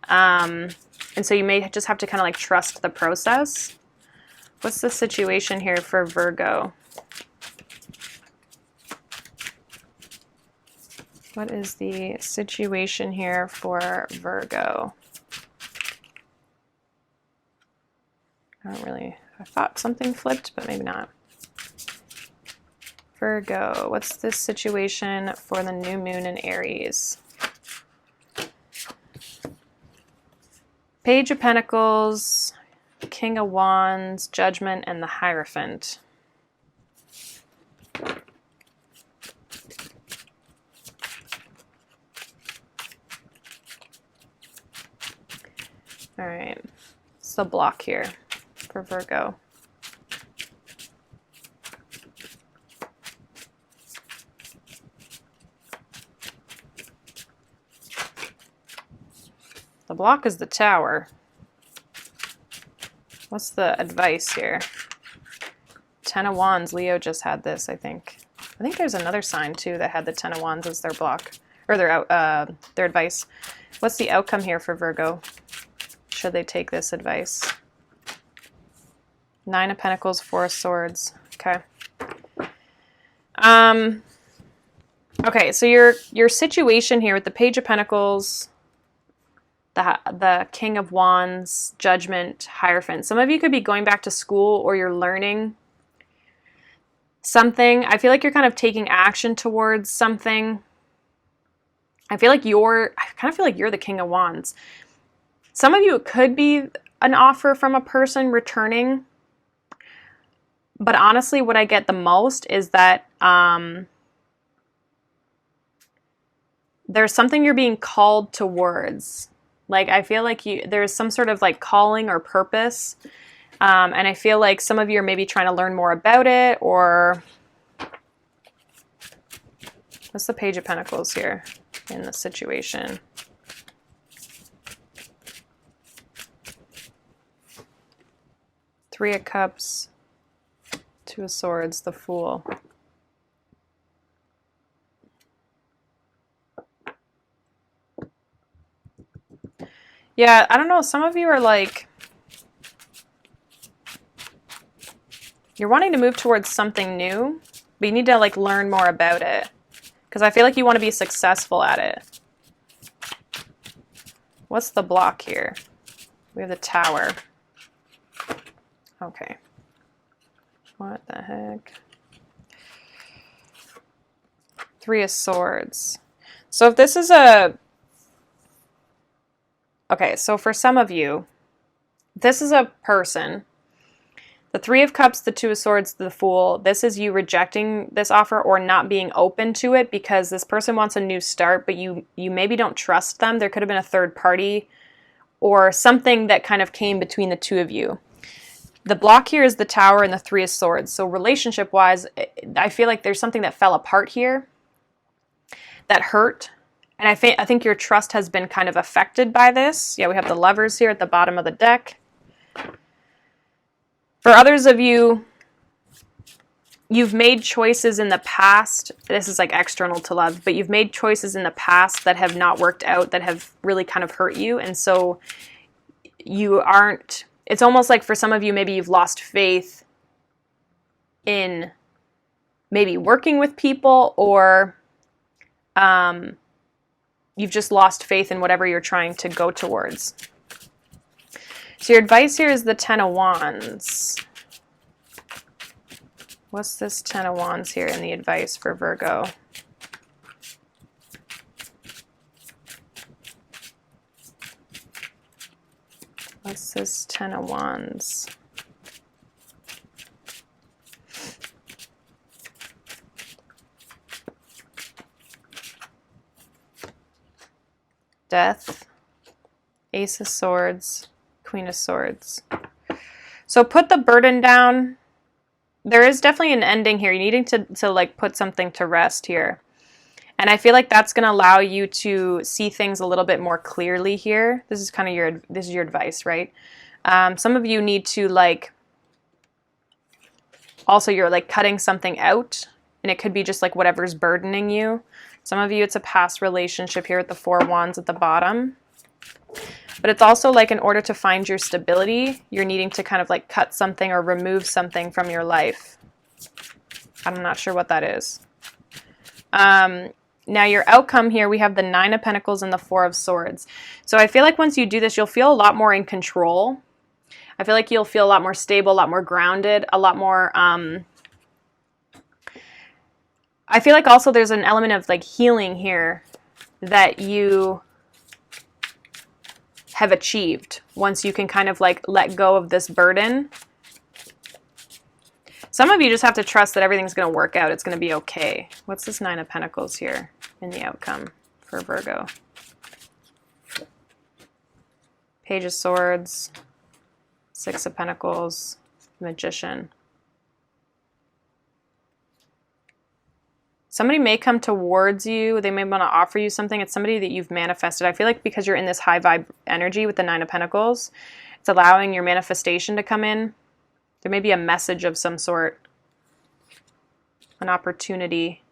And so you may just have to kind of like trust the process. What's the situation here for Virgo? What is the situation here for Virgo? I thought something flipped, but maybe not. Virgo, what's this situation for the new moon in Aries? Page of Pentacles, King of Wands, Judgment, and the Hierophant. All right, it's the block here for Virgo. The block is the Tower. What's the advice here? 10 of Wands. Leo just had this, I think. I think there's another sign too that had the 10 of Wands as their block, or their advice. What's the outcome here for Virgo? Should they take this advice? 9 of Pentacles, 4 of Swords. Okay. Okay, so your situation here with the Page of Pentacles, the King of Wands, Judgment, Hierophant. Some of you could be going back to school, or you're learning. something. I feel like you're kind of taking action towards something. I kind of feel like you're the King of Wands. Some of you, it could be an offer from a person returning. But honestly, what I get the most is that there's something you're being called towards. Like, I feel like there's some sort of like calling or purpose. And I feel like some of you are maybe trying to learn more about it, or what's the Page of Pentacles here in the situation? Three of Cups, Two of Swords, the Fool. Yeah, I don't know. Some of you are like, you're wanting to move towards something new, but you need to like learn more about it. Because I feel like you want to be successful at it. What's the block here? We have the Tower. Okay. What the heck? Three of Swords. So if this is a... Okay, so for some of you, this is a person. The Three of Cups, the Two of Swords, the Fool. This is you rejecting this offer or not being open to it because this person wants a new start, but you maybe don't trust them. There could have been a third party or something that kind of came between the two of you. The block here is the Tower and the Three of Swords. So relationship-wise, I feel like there's something that fell apart here that hurt. And I think your trust has been kind of affected by this. Yeah, we have the Lovers here at the bottom of the deck. For others of you, you've made choices in the past. This is like external to love, but you've made choices in the past that have not worked out, that have really kind of hurt you. And so you aren't, it's almost like for some of you, maybe you've lost faith in maybe working with people, or you've just lost faith in whatever you're trying to go towards. So your advice here is the Ten of Wands. What's this Ten of Wands here in the advice for Virgo? What's this Ten of Wands? Death, Ace of Swords, Queen of Swords. So put the burden down. There is definitely an ending here. You're needing to like put something to rest here. And I feel like that's going to allow you to see things a little bit more clearly here. This is kind of this is your advice, right? Some of you need to like, also you're like cutting something out, and it could be just like whatever's burdening you. Some of you, it's a past relationship here with the Four of Wands at the bottom. But it's also like in order to find your stability, you're needing to kind of like cut something or remove something from your life. I'm not sure what that is. Now your outcome here, we have the Nine of Pentacles and the Four of Swords. So I feel like once you do this, you'll feel a lot more in control. I feel like you'll feel a lot more stable, a lot more grounded, a lot more... I feel like also there's an element of like healing here that you have achieved once you can kind of like let go of this burden. Some of you just have to trust that everything's going to work out. It's going to be okay. What's this Nine of Pentacles here in the outcome for Virgo? Page of Swords, Six of Pentacles, Magician. Somebody may come towards you. They may want to offer you something. It's somebody that you've manifested. I feel like because you're in this high vibe energy with the Nine of Pentacles, it's allowing your manifestation to come in. There may be a message of some sort, an opportunity.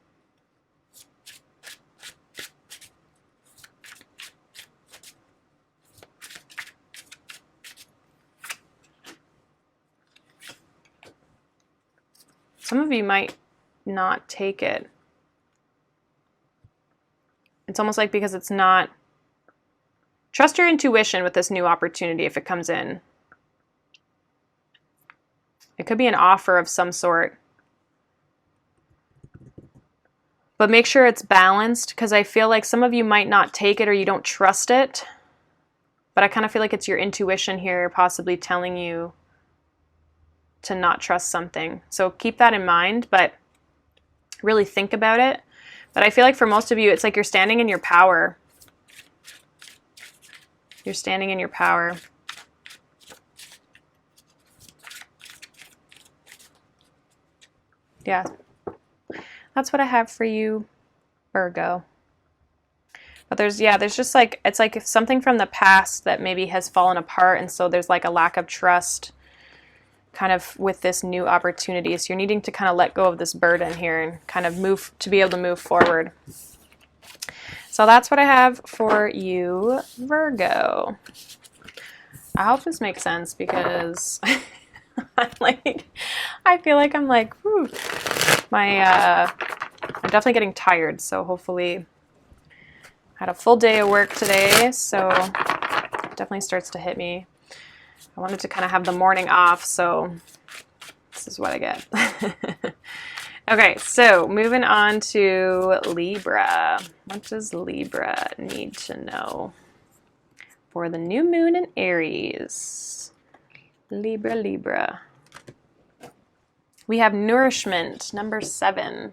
Some of you might not take it. It's almost like because it's not... Trust your intuition with this new opportunity if it comes in. It could be an offer of some sort. But make sure it's balanced, because I feel like some of you might not take it or you don't trust it. But I kind of feel like it's your intuition here possibly telling you to not trust something. So keep that in mind, but really think about it. But I feel like for most of you, it's like you're standing in your power. You're standing in your power. Yeah. That's what I have for you, Virgo. But there's just like, it's like something from the past that maybe has fallen apart. And so there's like a lack of trust kind of with this new opportunity. So you're needing to kind of let go of this burden here and kind of move to be able to move forward. So that's what I have for you, Virgo. I hope this makes sense, because I feel like I'm like, whew, I'm definitely getting tired. So hopefully I had a full day of work today. So it definitely starts to hit me. I wanted to kind of have the morning off, so this is what I get. Okay, so moving on to Libra. What does Libra need to know for the new moon in Aries? Libra, Libra. We have nourishment, number 7.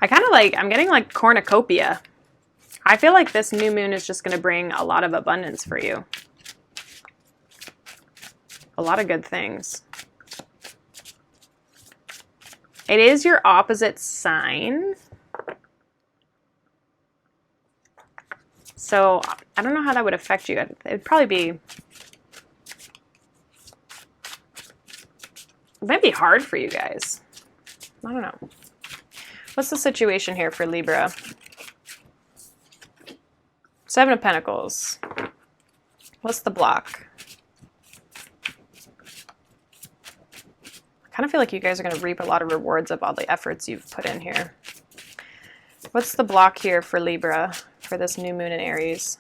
I'm getting like cornucopia. I feel like this new moon is just going to bring a lot of abundance for you. A lot of good things. It is your opposite sign. So I don't know how that would affect you. It would probably be, it might be hard for you guys. I don't know. What's the situation here for Libra? 7 of Pentacles. What's the block? I kind of feel like you guys are going to reap a lot of rewards of all the efforts you've put in here. What's the block here for Libra for this new moon in Aries?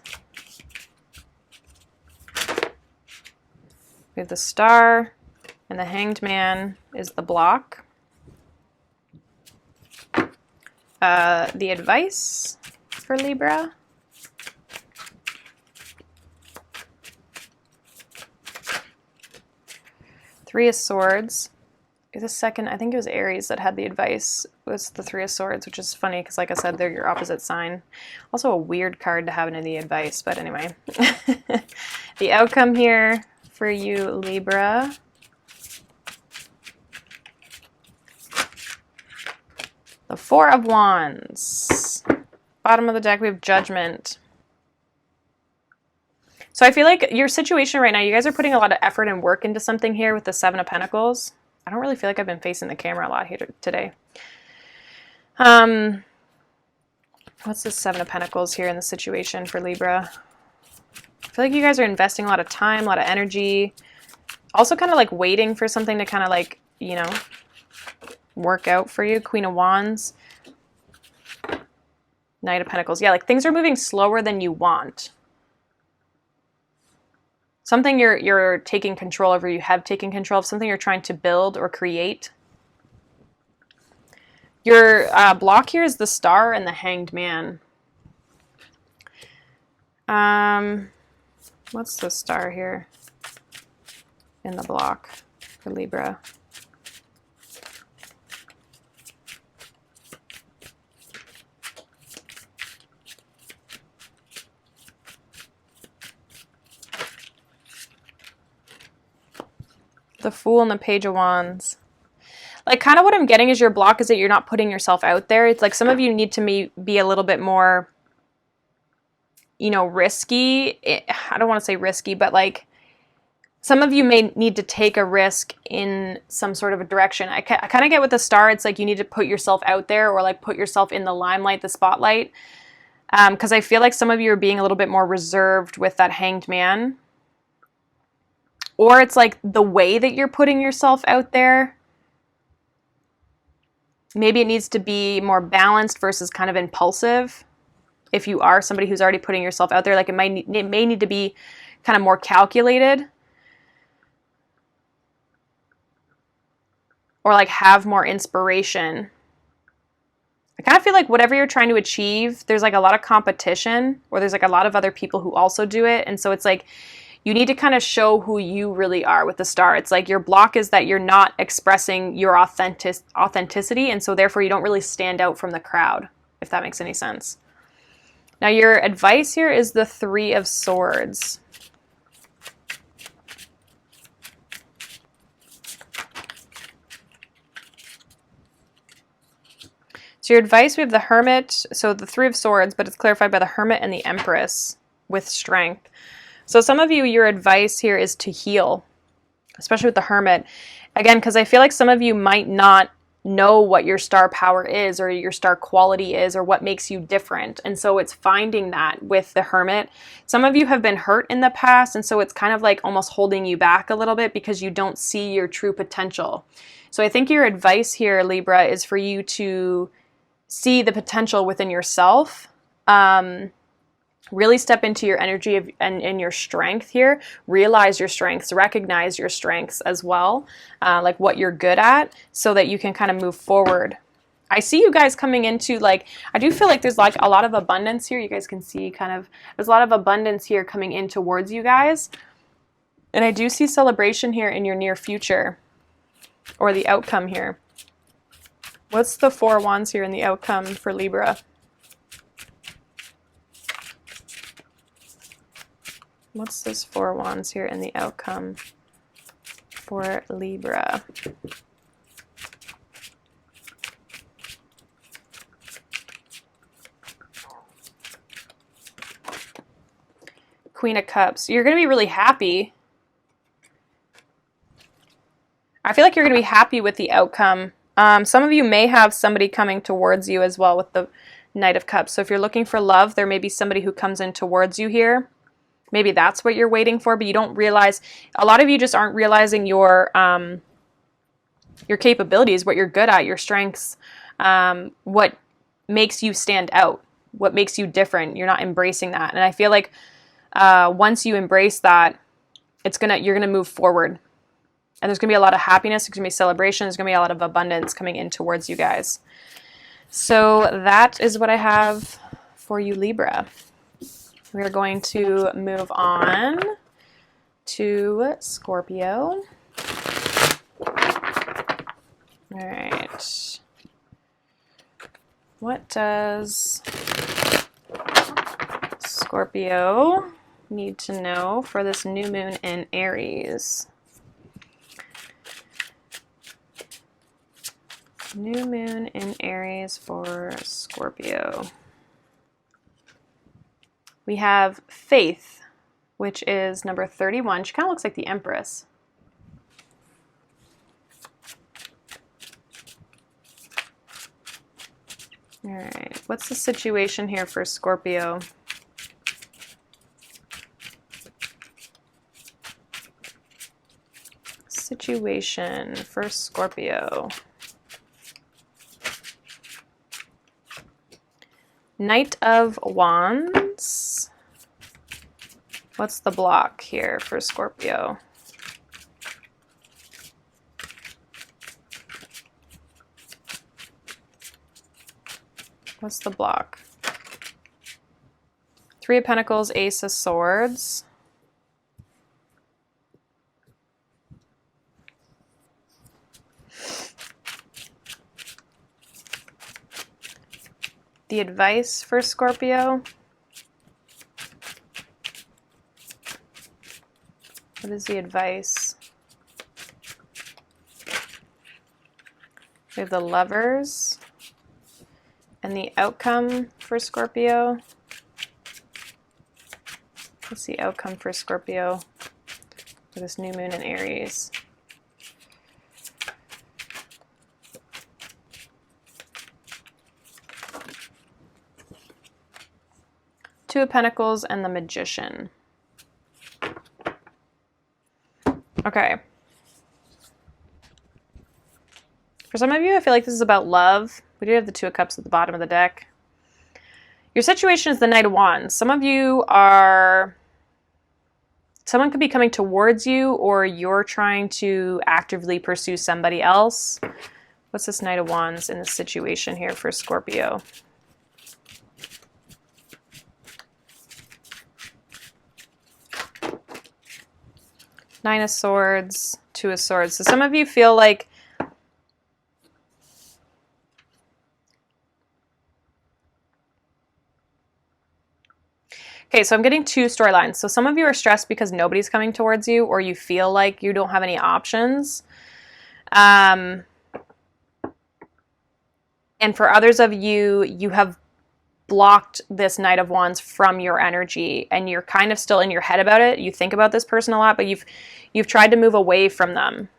We have the Star, and the Hanged Man is the block. The advice for Libra. Three of Swords. The second, I think it was Aries that had the advice, was the Three of Swords, which is funny because, like I said, they're your opposite sign. Also a weird card to have in the advice, but anyway. The outcome here for you, Libra. The Four of Wands. Bottom of the deck, we have Judgment. So I feel like your situation right now, you guys are putting a lot of effort and work into something here with the Seven of Pentacles. I don't really feel like I've been facing the camera a lot here today. What's the Seven of Pentacles here in the situation for Libra? I feel like you guys are investing a lot of time, a lot of energy. Also kind of like waiting for something to kind of like, you know, work out for you. Queen of Wands. Knight of Pentacles. Yeah, like things are moving slower than you want. Something you're taking control over, you have taken control of, something you're trying to build or create. Your block here is the Star and the Hanged Man. What's the Star here in the block for Libra? The Fool and the Page of Wands. Like kind of what I'm getting is your block is that you're not putting yourself out there. It's like some of you need to be a little bit more, you know, risky. I don't want to say risky, but like some of you may need to take a risk in some sort of a direction. I kind of get with the Star, it's like you need to put yourself out there or like put yourself in the limelight, the spotlight. Because I feel like some of you are being a little bit more reserved with that Hanged Man. Or it's like the way that you're putting yourself out there. Maybe it needs to be more balanced versus kind of impulsive. If you are somebody who's already putting yourself out there, like it may need to be kind of more calculated. or like have more inspiration. I kind of feel like whatever you're trying to achieve, there's like a lot of competition, or there's like a lot of other people who also do it. And so it's like, you need to kind of show who you really are with the star. It's like your block is that you're not expressing your authenticity. And so therefore you don't really stand out from the crowd, if that makes any sense. Now your advice here is the 3 of Swords. So your advice, we have the Hermit, so the 3 of Swords, but it's clarified by the Hermit and the Empress with strength. So some of you, your advice here is to heal, especially with the Hermit. Again, because I feel like some of you might not know what your star power is, or your star quality is, or what makes you different. And so it's finding that with the Hermit. Some of you have been hurt in the past, and so it's kind of like almost holding you back a little bit because you don't see your true potential. So I think your advice here, Libra, is for you to see the potential within yourself, really step into your energy and your strength here, realize your strengths, recognize your strengths as well, like what you're good at, so that you can kind of move forward. I see you guys coming into, like, I do feel like there's like a lot of abundance here. You guys can see kind of, there's a lot of abundance here coming in towards you guys. And I do see celebration here in your near future, or the outcome here. What's the 4 of Wands here in the outcome for Libra? What's this 4 of Wands here in the outcome for Libra? Queen of Cups. You're going to be really happy. I feel like you're going to be happy with the outcome. Some of you may have somebody coming towards you as well with the Knight of Cups. So if you're looking for love, there may be somebody who comes in towards you here. Maybe that's what you're waiting for, but you don't realize, a lot of you just aren't realizing your capabilities, what you're good at, your strengths, what makes you stand out, what makes you different. You're not embracing that. And I feel like once you embrace that, you're gonna move forward. And there's going to be a lot of happiness. There's going to be celebration. There's going to be a lot of abundance coming in towards you guys. So that is what I have for you, Libra. We are going to move on to Scorpio. All right. What does Scorpio need to know for this new moon in Aries? New moon in Aries for Scorpio. We have Faith, which is number 31. She kind of looks like the Empress. All right, what's the situation here for Scorpio? Situation for Scorpio. Knight of Wands. What's the block here for Scorpio? What's the block? 3 of Pentacles, Ace of Swords. The advice for Scorpio. What is the advice? We have the Lovers. And the outcome for Scorpio. What's the outcome for Scorpio for this new moon in Aries? Two of Pentacles and the Magician. Okay. For some of you, I feel like this is about love. We do have the Two of Cups at the bottom of the deck. Your situation is the Knight of Wands. Some of you are someone could be coming towards you, or you're trying to actively pursue somebody else. What's this Knight of Wands in this situation here for Scorpio? Nine of Swords, Two of Swords. So some of you feel like okay, so I'm getting two storylines. So some of you are stressed because nobody's coming towards you, or you feel like you don't have any options. And for others of you, you have blocked this Knight of Wands from your energy, and you're kind of still in your head about it. You think about this person a lot, but you've tried to move away from them.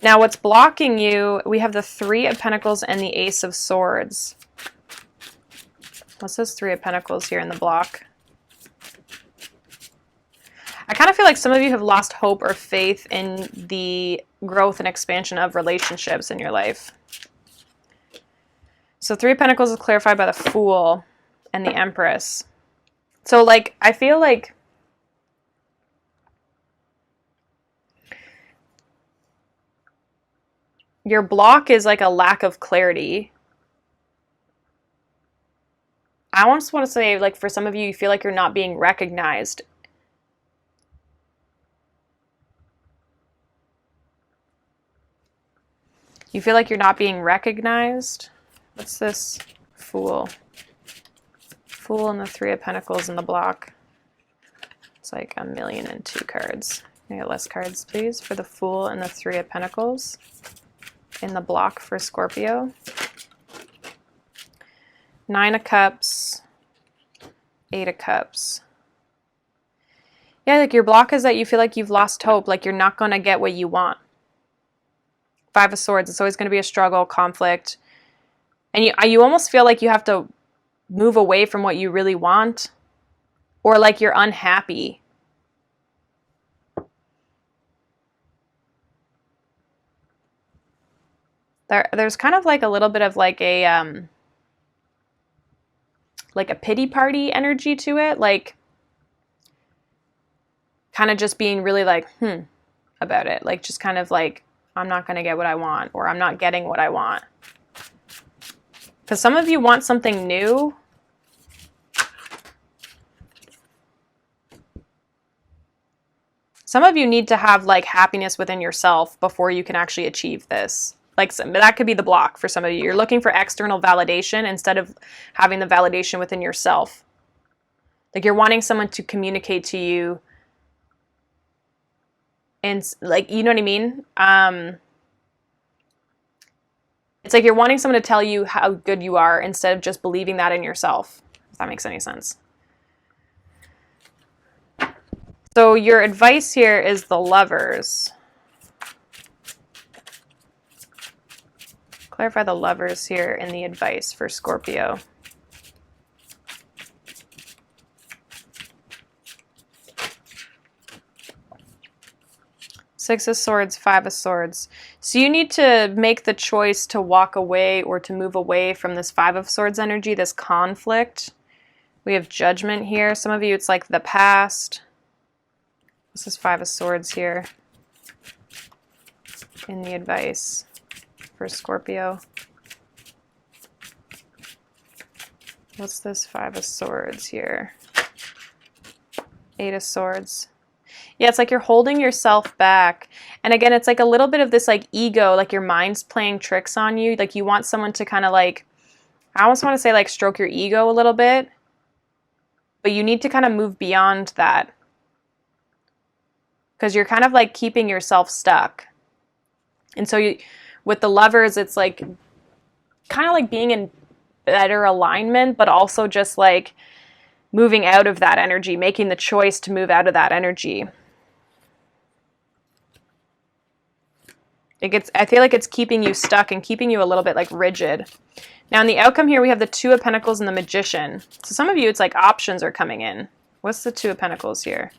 Now what's blocking you, we have the Three of Pentacles and the Ace of Swords. What's this Three of Pentacles here in the block? I kind of feel like some of you have lost hope or faith in the growth and expansion of relationships in your life. So Three of Pentacles is clarified by the Fool and the Empress. So like, I feel like your block is like a lack of clarity. I almost want to say, like, for some of you, you feel like you're not being recognized. You feel like you're not being recognized. What's this Fool? Fool and the Three of Pentacles in the block. It's like 1,000,002 cards. Can I get less cards, please, for the Fool and the Three of Pentacles in the block for Scorpio? Nine of Cups, Eight of Cups. Yeah, like your block is that you feel like you've lost hope, like you're not going to get what you want. Five of Swords, it's always going to be a struggle, conflict. And you almost feel like you have to move away from what you really want, or like you're unhappy. There's kind of like a little bit of like a pity party energy to it, like kind of just being really like about it, like just kind of like, I'm not going to get what I want, or I'm not getting what I want. Because some of you want something new. Some of you need to have like happiness within yourself before you can actually achieve this. Like that could be the block for some of you. You're looking for external validation instead of having the validation within yourself. Like you're wanting someone to communicate to you, and like, you know what I mean? It's like you're wanting someone to tell you how good you are instead of just believing that in yourself. If that makes any sense. So your advice here is the Lovers. Clarify the Lovers here in the advice for Scorpio. Six of Swords, Five of Swords. So you need to make the choice to walk away or to move away from this Five of Swords energy, this conflict. We have Judgment here. Some of you, it's like the past. This is Five of Swords here in the advice for Scorpio. What's this Five of Swords here? Eight of Swords. Yeah, it's like you're holding yourself back. And again, it's like a little bit of this like ego, like your mind's playing tricks on you. Like you want someone to kind of like, I almost want to say like stroke your ego a little bit. But you need to kind of move beyond that. Because you're kind of like keeping yourself stuck. And so with the Lovers, it's like kind of like being in better alignment, but also just like moving out of that energy, making the choice to move out of that energy. I feel like it's keeping you stuck and keeping you a little bit like rigid. Now in the outcome here, we have the Two of Pentacles and the Magician. So some of you, it's like options are coming in. What's the Two of Pentacles here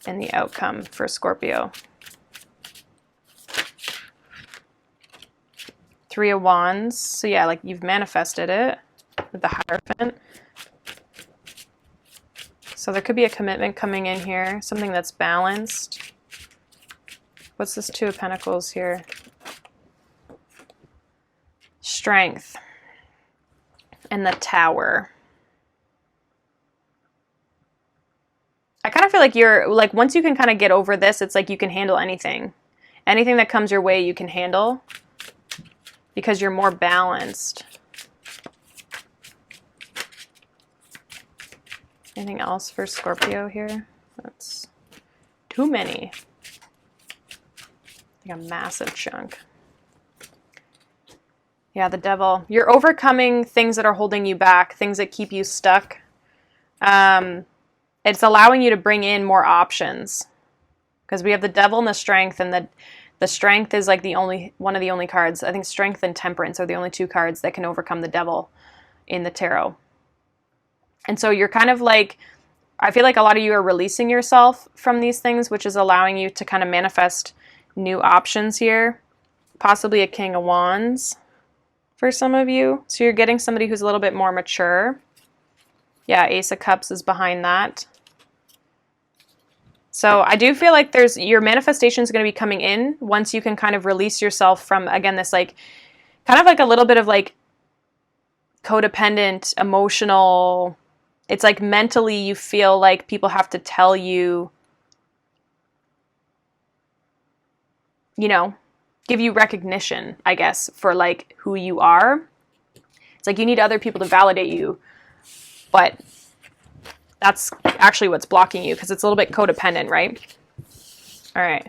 in the outcome for Scorpio? Three of Wands. So yeah, like you've manifested it with the Hierophant. So there could be a commitment coming in here, something that's balanced. What's this Two of Pentacles here? Strength. And the Tower. I kind of feel like you're, like, once you can kind of get over this, it's like you can handle anything. Anything that comes your way, you can handle. Because you're more balanced. Anything else for Scorpio here? That's too many. Like a massive chunk. Yeah, the Devil. You're overcoming things that are holding you back, things that keep you stuck. It's allowing you to bring in more options. Because we have the Devil and the Strength, and the Strength is like one of the only cards. I think Strength and Temperance are the only two cards that can overcome the Devil in the tarot. And so you're kind of like, I feel like a lot of you are releasing yourself from these things, which is allowing you to kind of manifest new options here. Possibly a King of Wands for some of you. So you're getting somebody who's a little bit more mature. Yeah, Ace of Cups is behind that. So I do feel like your manifestation is going to be coming in once you can kind of release yourself from, again, this like, kind of like a little bit of like codependent, emotional, it's like mentally you feel like people have to tell you, you know, give you recognition, I guess, for like who you are. It's like you need other people to validate you, but that's actually what's blocking you because it's a little bit codependent, right? All right.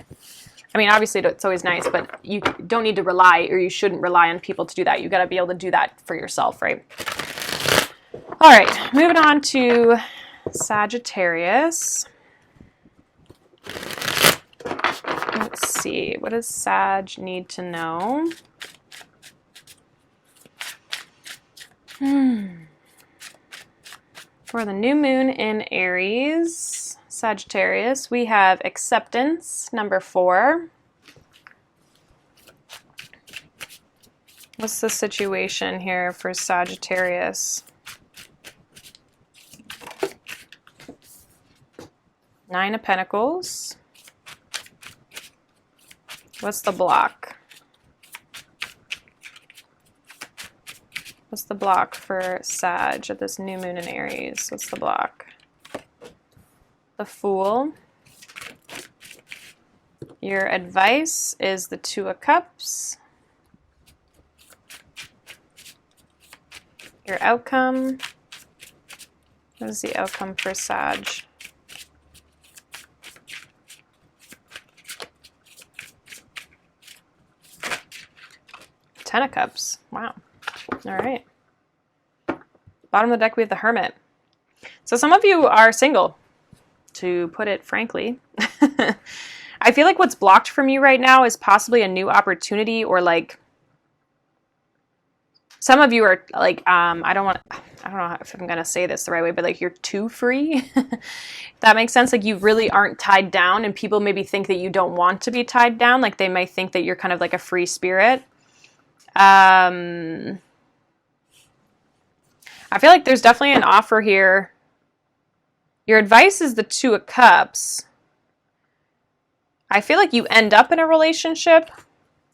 I mean, obviously it's always nice, but you don't need to rely, or you shouldn't rely on people to do that. You got to be able to do that for yourself, right? All right, moving on to Sagittarius. Let's see, what does Sag need to know? For the new moon in Aries, Sagittarius, we have acceptance, number 4. What's the situation here for Sagittarius? 9 of Pentacles. What's the block? What's the block for Sag at this new moon in Aries? What's the block? The Fool. Your advice is the 2 of Cups. Your outcome. What is the outcome for Sag? Ten of Cups. Wow. All right. Bottom of the deck, we have the Hermit. So some of you are single, to put it frankly. I feel like what's blocked from you right now is possibly a new opportunity, or like some of you are like, I don't know if I'm going to say this the right way, but like you're too free. That makes sense. Like you really aren't tied down, and people maybe think that you don't want to be tied down. Like they might think that you're kind of like a free spirit. I feel like there's definitely an offer here. Your advice is the 2 of Cups. I feel like you end up in a relationship.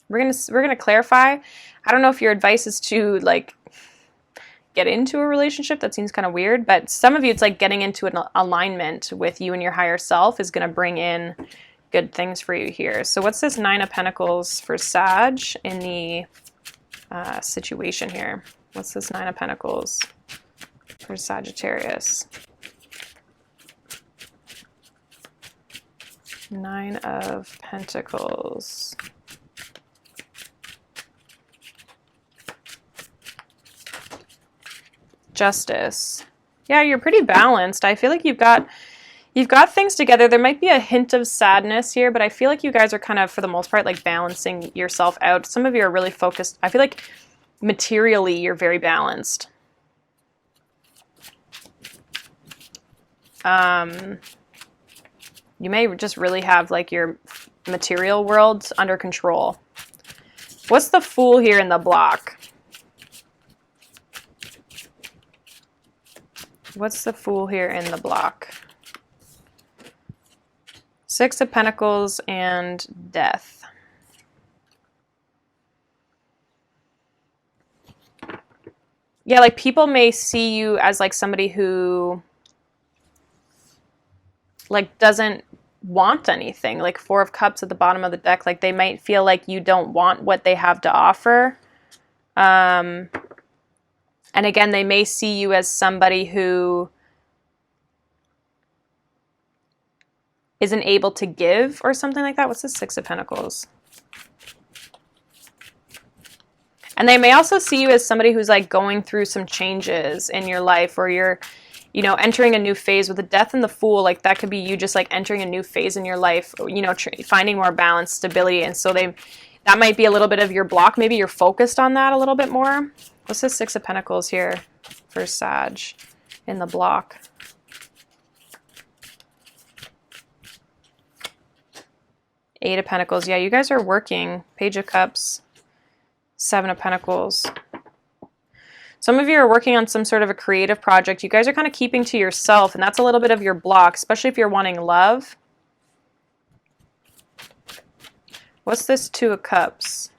We're gonna clarify. I don't know if your advice is to like get into a relationship. That seems kind of weird, but some of you, it's like getting into an alignment with you and your higher self is gonna bring in good things for you here. So what's this 9 of Pentacles for Sag in the situation here? What's this 9 of Pentacles for Sagittarius? 9 of Pentacles. Justice. Yeah, you're pretty balanced. I feel like you've got things together. There might be a hint of sadness here, but I feel like you guys are kind of, for the most part, like balancing yourself out. Some of you are really focused. I feel like materially you're very balanced. You may just really have like your material world under control. What's the Fool here in the block? What's the Fool here in the block? Six of Pentacles and Death. Yeah, like people may see you as like somebody who like doesn't want anything. Like Four of Cups at the bottom of the deck, like they might feel like you don't want what they have to offer. And again, they may see you as somebody who isn't able to give or something like that. What's the Six of Pentacles? And they may also see you as somebody who's like going through some changes in your life, or you're, you know, entering a new phase. With the Death and the Fool, like that could be you just like entering a new phase in your life, you know, finding more balance, stability. And so that might be a little bit of your block. Maybe you're focused on that a little bit more. What's the Six of Pentacles here for Sag in the block? Eight of Pentacles. Yeah, you guys are working. Page of Cups. Seven of Pentacles. Some of you are working on some sort of a creative project. You guys are kind of keeping to yourself, and that's a little bit of your block, especially if you're wanting love. What's this Two of Cups?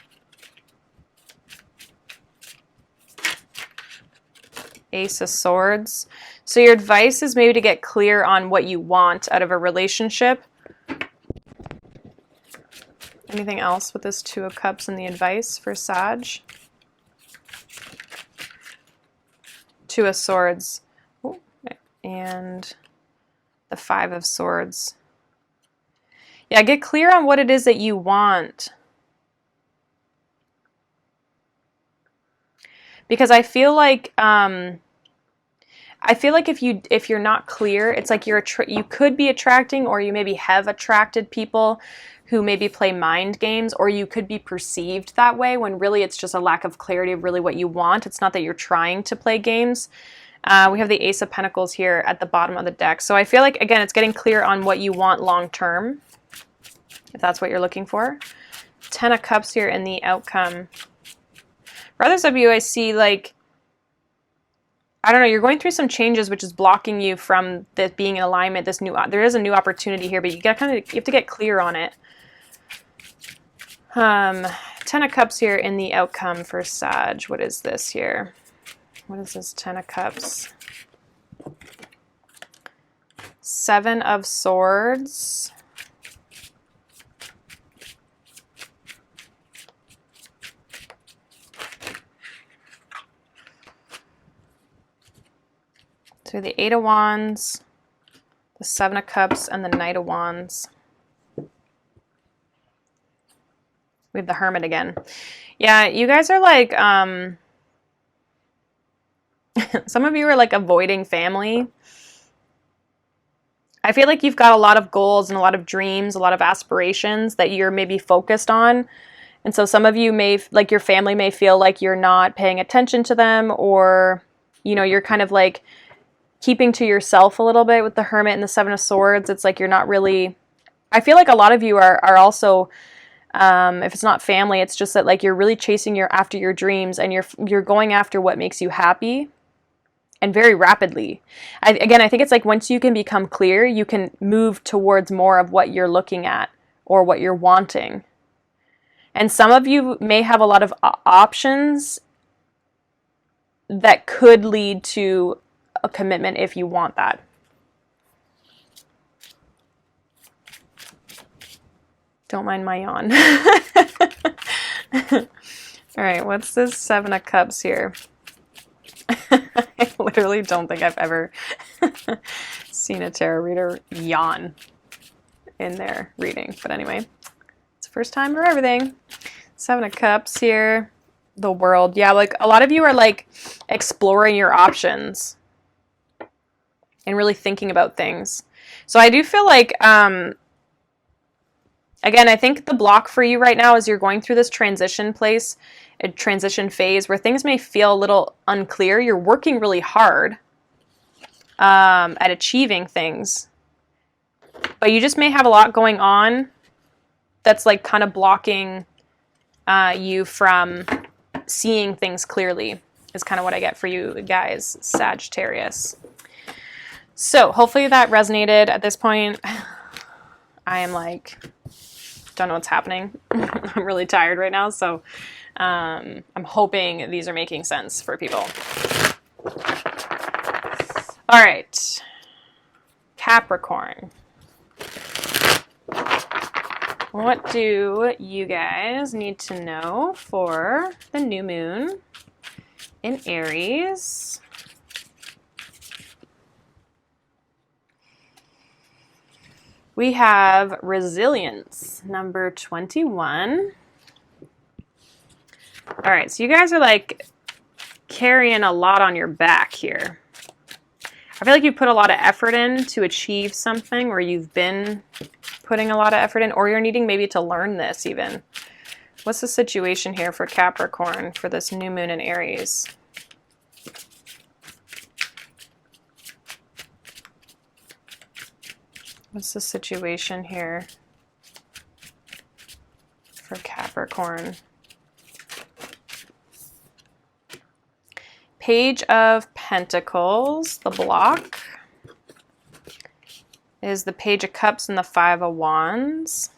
Ace of Swords. So your advice is maybe to get clear on what you want out of a relationship. Anything else with this Two of Cups and the advice for Sag? Two of Swords. Ooh, and the Five of Swords. Yeah, get clear on what it is that you want. Because I feel like if you're not clear, it's like you could be attracting, or you maybe have attracted people who maybe play mind games, or you could be perceived that way when really it's just a lack of clarity of really what you want. It's not that you're trying to play games. We have the Ace of Pentacles here at the bottom of the deck. So I feel like, again, it's getting clear on what you want long term, if that's what you're looking for. Ten of Cups here in the outcome. For others of you, I see like, I don't know, you're going through some changes which is blocking you from this being in alignment. There is a new opportunity here, but you have to get clear on it. Ten of Cups here in the outcome for Sag. What is this here? What is this Ten of Cups? Seven of Swords. So the Eight of Wands, the Seven of Cups, and the Knight of Wands. We have the Hermit again. Yeah, you guys are like, some of you are like avoiding family. I feel like you've got a lot of goals and a lot of dreams, a lot of aspirations that you're maybe focused on. And so some of you may, like your family may feel like you're not paying attention to them, or, you know, you're kind of like keeping to yourself a little bit with the Hermit and the Seven of Swords. It's like you're not really, I feel like a lot of you are also, if it's not family, it's just that like you're really chasing after your dreams, and you're going after what makes you happy, and very rapidly. Again, I think it's like once you can become clear, you can move towards more of what you're looking at or what you're wanting. And some of you may have a lot of options that could lead to a commitment if you want that. Don't mind my yawn. All right, what's this Seven of Cups here? I literally don't think I've ever seen a tarot reader yawn in their reading. But anyway, it's the first time for everything. Seven of Cups here. The World. Yeah, like a lot of you are like exploring your options and really thinking about things. So I do feel like, again, I think the block for you right now is you're going through this transition phase where things may feel a little unclear. You're working really hard at achieving things, but you just may have a lot going on that's like kind of blocking you from seeing things clearly, is kind of what I get for you guys, Sagittarius. So hopefully that resonated at this point. I am like, don't know what's happening. I'm really tired right now, so I'm hoping these are making sense for people. All right, Capricorn. What do you guys need to know for the new moon in Aries? We have resilience, number 21. All right, so you guys are like carrying a lot on your back here. I feel like you put a lot of effort in to achieve something, or you've been putting a lot of effort in, or you're needing maybe to learn this even. What's the situation here for Capricorn for this new moon in Aries? What's the situation here for Capricorn? Page of Pentacles, the block, is the Page of Cups and the Five of Wands.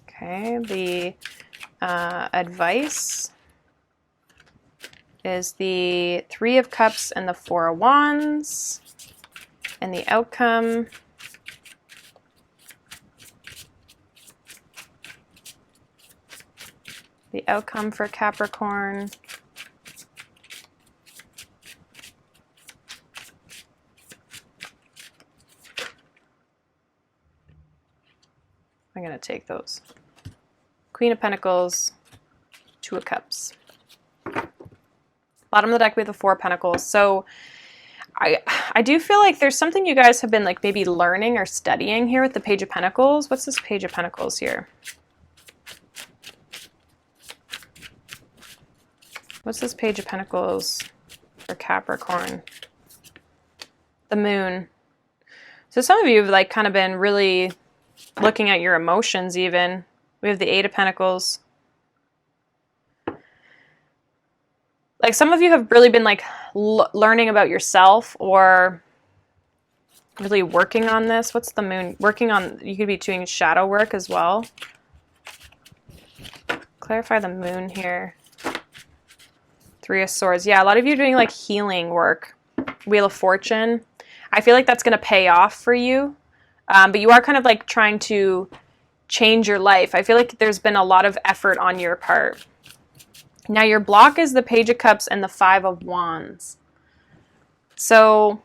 Okay, the advice is the Three of Cups and the Four of Wands. And the outcome, for Capricorn, I'm going to take those. Queen of Pentacles, Two of Cups. Bottom of the deck, we have the Four of Pentacles. So I do feel like there's something you guys have been like maybe learning or studying here with the Page of Pentacles. What's this Page of Pentacles here? What's this Page of Pentacles for Capricorn? The Moon. So some of you have like kind of been really looking at your emotions even. We have the Eight of Pentacles. Like some of you have really been like learning about yourself or really working on this. What's the Moon? Working on, you could be doing shadow work as well. Clarify the Moon here. Three of Swords. Yeah, a lot of you are doing like healing work. Wheel of Fortune. I feel like that's going to pay off for you. But you are kind of like trying to change your life. I feel like there's been a lot of effort on your part. Now your block is the Page of Cups and the Five of Wands. So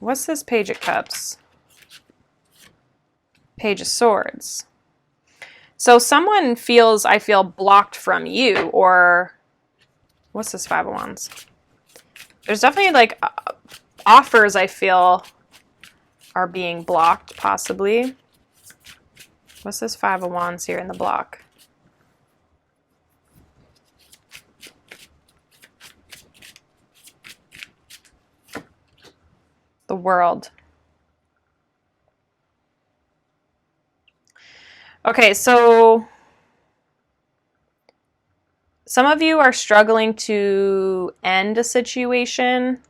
what's this Page of Cups? Page of Swords. So someone feels, I feel, blocked from you, or what's this Five of Wands? There's definitely like offers I feel are being blocked, possibly. What's this Five of Wands here in the block? The World. Okay, so some of you are struggling to end a situation.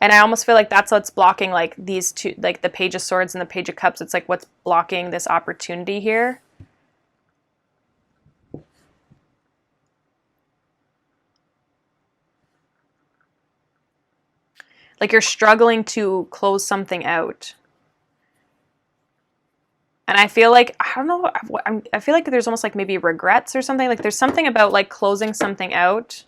And I almost feel like that's what's blocking like these two, like the Page of Swords and the Page of Cups. It's like what's blocking this opportunity here. Like you're struggling to close something out. And I feel like, I don't know, I feel like there's almost like maybe regrets or something. Like there's something about like closing something out.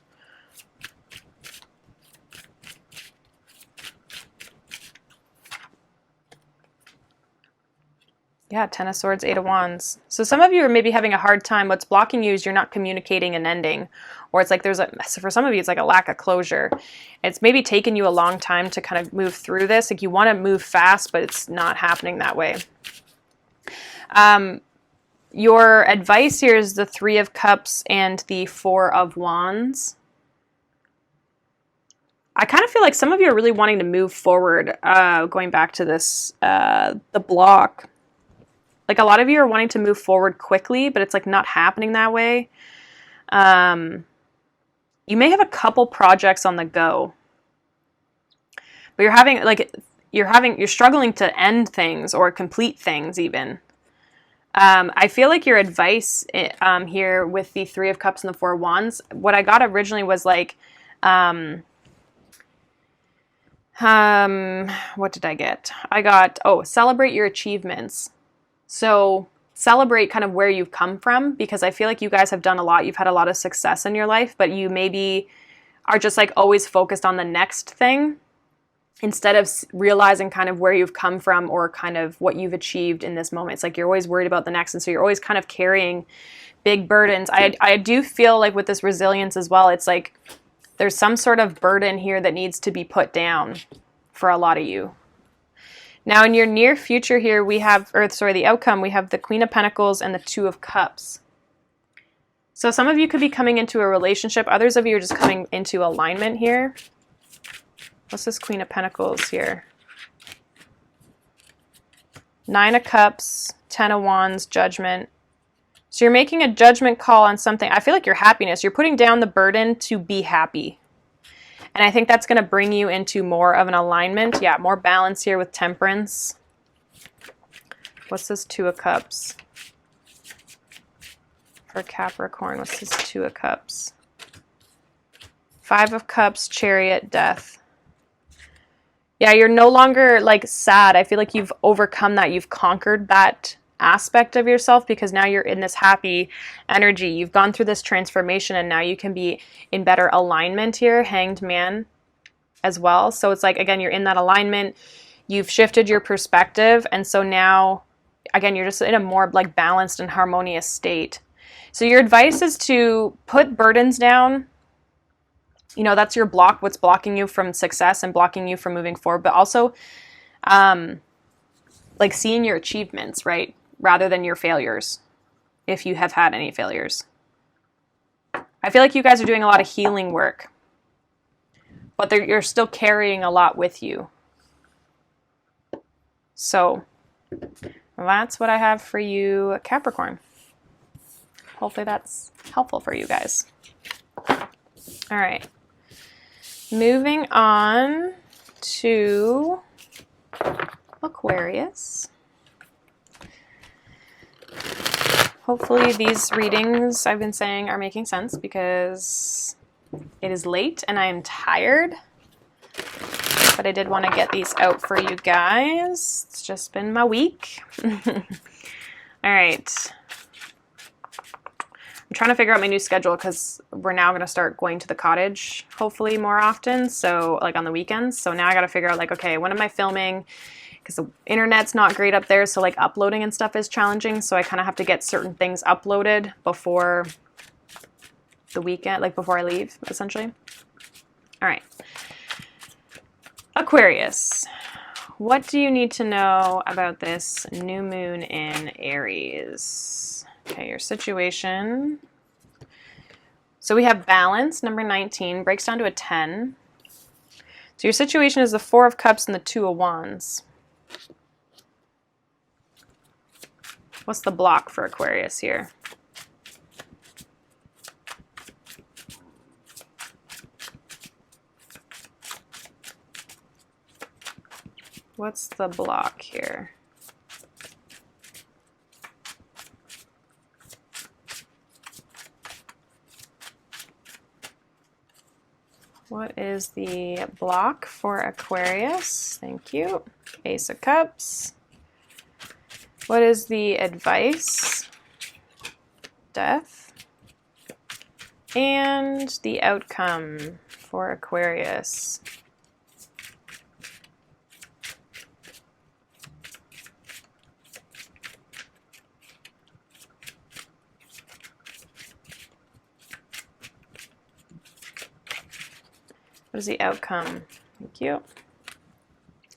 Yeah, Ten of Swords, Eight of Wands. So some of you are maybe having a hard time. What's blocking you is you're not communicating an ending. Or it's like there's a, for some of you, it's like a lack of closure. It's maybe taken you a long time to kind of move through this. Like you want to move fast, but it's not happening that way. Your advice here is the Three of Cups and the Four of Wands. I kind of feel like some of you are really wanting to move forward, going back to this, the block. Like a lot of you are wanting to move forward quickly, but it's like not happening that way. You may have a couple projects on the go, but you're having like, you're struggling to end things or complete things even. I feel like your advice here with the Three of Cups and the Four of Wands, what I got originally was like, what did I get? I got, celebrate your achievements. So celebrate kind of where you've come from, because I feel like you guys have done a lot. You've had a lot of success in your life, but you maybe are just like always focused on the next thing instead of realizing kind of where you've come from or kind of what you've achieved in this moment. It's like you're always worried about the next, and so you're always kind of carrying big burdens. I do feel like with this resilience as well, it's like there's some sort of burden here that needs to be put down for a lot of you. Now in your near future here, we have, the outcome, we have the Queen of Pentacles and the Two of Cups. So some of you could be coming into a relationship. Others of you are just coming into alignment here. What's this Queen of Pentacles here? Nine of Cups, Ten of Wands, Judgment. So you're making a judgment call on something. I feel like your happiness, you're putting down the burden to be happy. And I think that's going to bring you into more of an alignment. Yeah, more balance here with Temperance. What's this Two of Cups? For Capricorn, what's this Two of Cups? Five of Cups, Chariot, Death. Yeah, you're no longer like sad. I feel like you've overcome that. You've conquered that aspect of yourself because now you're in this happy energy. You've gone through this transformation and now you can be in better alignment here. Hanged Man as well. So it's like, again, you're in that alignment. You've shifted your perspective. And so now, again, you're just in a more like balanced and harmonious state. So your advice is to put burdens down. You know, that's your block, what's blocking you from success and blocking you from moving forward, but also like seeing your achievements, right? Rather than your failures, if you have had any failures. I feel like you guys are doing a lot of healing work, but you're still carrying a lot with you. So that's what I have for you, Capricorn. Hopefully that's helpful for you guys. All right. Moving on to Aquarius. Hopefully these readings I've been saying are making sense because it is late and I am tired. But I did want to get these out for you guys. It's just been my week. All right. I'm trying to figure out my new schedule because we're now going to start going to the cottage hopefully more often. So like on the weekends. So now I got to figure out like, okay, when am I filming? Because the internet's not great up there. So like uploading and stuff is challenging. So I kind of have to get certain things uploaded before the weekend, like before I leave essentially. All right. Aquarius. What do you need to know about this new moon in Aries? Okay, your situation. So we have balance, number 19, breaks down to a 10. So your situation is the Four of Cups and the Two of Wands. What's the block for Aquarius here? What's the block here? What is the block for Aquarius? Thank you. Ace of Cups. What is the advice? Death. And the outcome for Aquarius. What is the outcome? Thank you.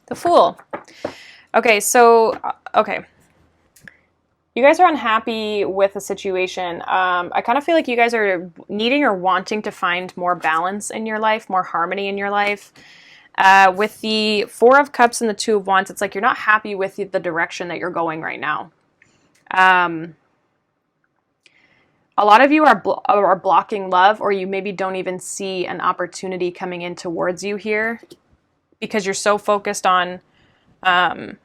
The Fool. Okay, so, okay. You guys are unhappy with the situation. I kind of feel like you guys are needing or wanting to find more balance in your life, more harmony in your life. With the Four of Cups and the Two of Wands, it's like you're not happy with the direction that you're going right now. A lot of you are blocking love, or you maybe don't even see an opportunity coming in towards you here because you're so focused on kind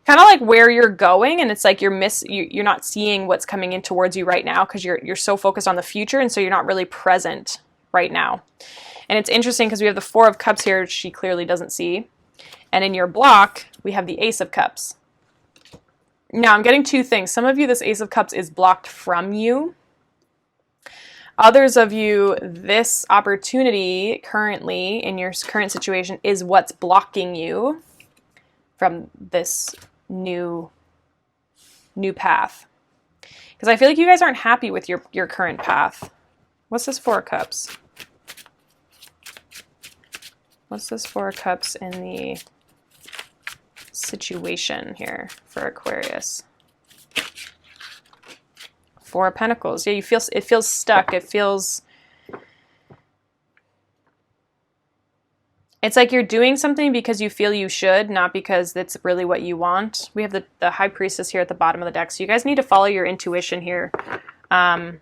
of like where you're going, and it's like you're not seeing what's coming in towards you right now because you're so focused on the future, and so you're not really present right now. And it's interesting because we have the Four of Cups here, which she clearly doesn't see. And in your block, we have the Ace of Cups. Now, I'm getting two things. Some of you, this Ace of Cups is blocked from you. Others of you, this opportunity currently in your current situation is what's blocking you from this new path. Because I feel like you guys aren't happy with your current path. What's this Four of Cups? What's this Four of Cups in the situation here for Aquarius? Four of Pentacles. Yeah, it feels stuck. It's like you're doing something because you feel you should, not because that's really what you want. We have the High Priestess here at the bottom of the deck. So you guys need to follow your intuition here. I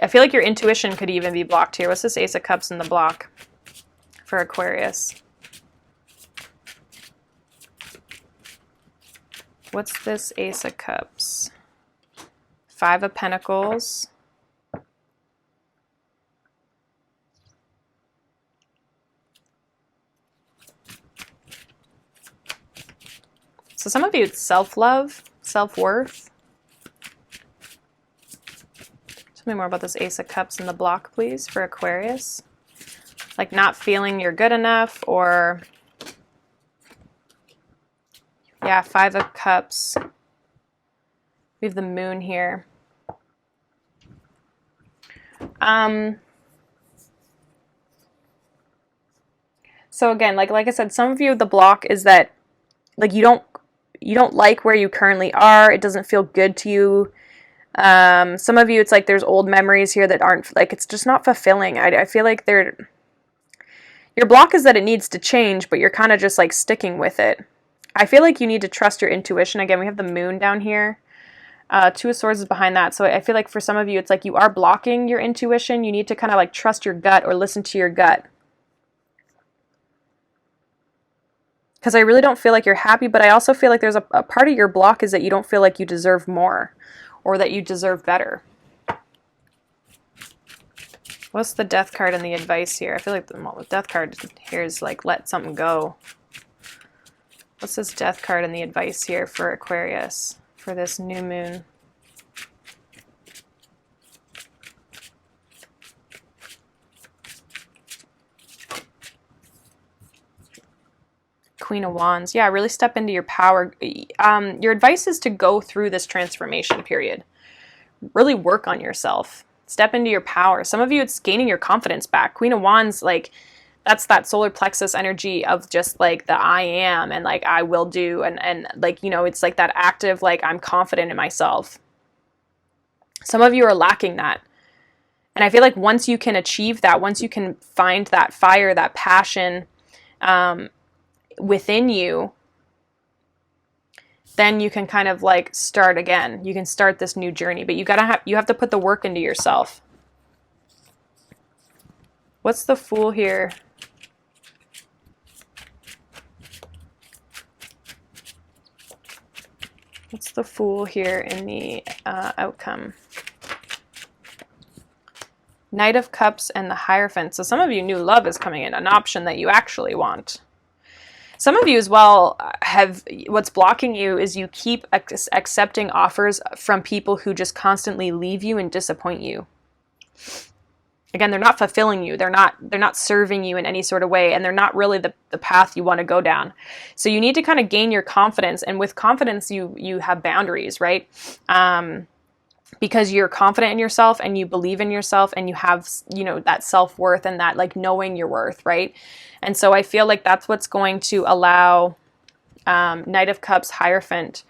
feel like your intuition could even be blocked here. What's this Ace of Cups in the block for Aquarius? What's this Ace of Cups? Five of Pentacles. So some of you, it's self-love, self-worth. Tell me more about this Ace of Cups in the block, please, for Aquarius. Like not feeling you're good enough, or... yeah, Five of Cups. We have the Moon here. So again, like I said, some of you, the block is that like you don't like where you currently are. It doesn't feel good to you. Some of you, it's like there's old memories here that aren't, like, it's just not fulfilling. I feel like your block is that it needs to change, but you're kind of just like sticking with it. I feel like you need to trust your intuition. Again, we have the Moon down here. Two of Swords is behind that. So I feel like for some of you, it's like you are blocking your intuition. You need to kind of like trust your gut or listen to your gut. Because I really don't feel like you're happy, but I also feel like there's a part of your block is that you don't feel like you deserve more or that you deserve better. What's the Death card and the advice here? I feel like the Death card here is like let something go. What's this Death card and the advice here for Aquarius for this new moon? Queen of Wands. Yeah, really step into your power. Your advice is to go through this transformation period. Really work on yourself. Step into your power. Some of you, it's gaining your confidence back. Queen of Wands, like, that's that solar plexus energy of just like the I am and like I will do. And like, you know, it's like that active, like I'm confident in myself. Some of you are lacking that. And I feel like once you can achieve that, once you can find that fire, that passion, within you, then you can kind of like start again. You can start this new journey, but you have to put the work into yourself. What's the Fool here? What's the Fool here in the outcome? Knight of Cups and the Hierophant. So some of you, new love is coming in, an option that you actually want. Some of you as well have, what's blocking you is you keep accepting offers from people who just constantly leave you and disappoint you. Again, they're not fulfilling you. They're not serving you in any sort of way, and they're not really the path you want to go down. So you need to kind of gain your confidence, and with confidence you have boundaries, right? Because you're confident in yourself and you believe in yourself and you have, you know, that self-worth and that like knowing your worth, right? And so I feel like that's what's going to allow Knight of Cups, Hierophant,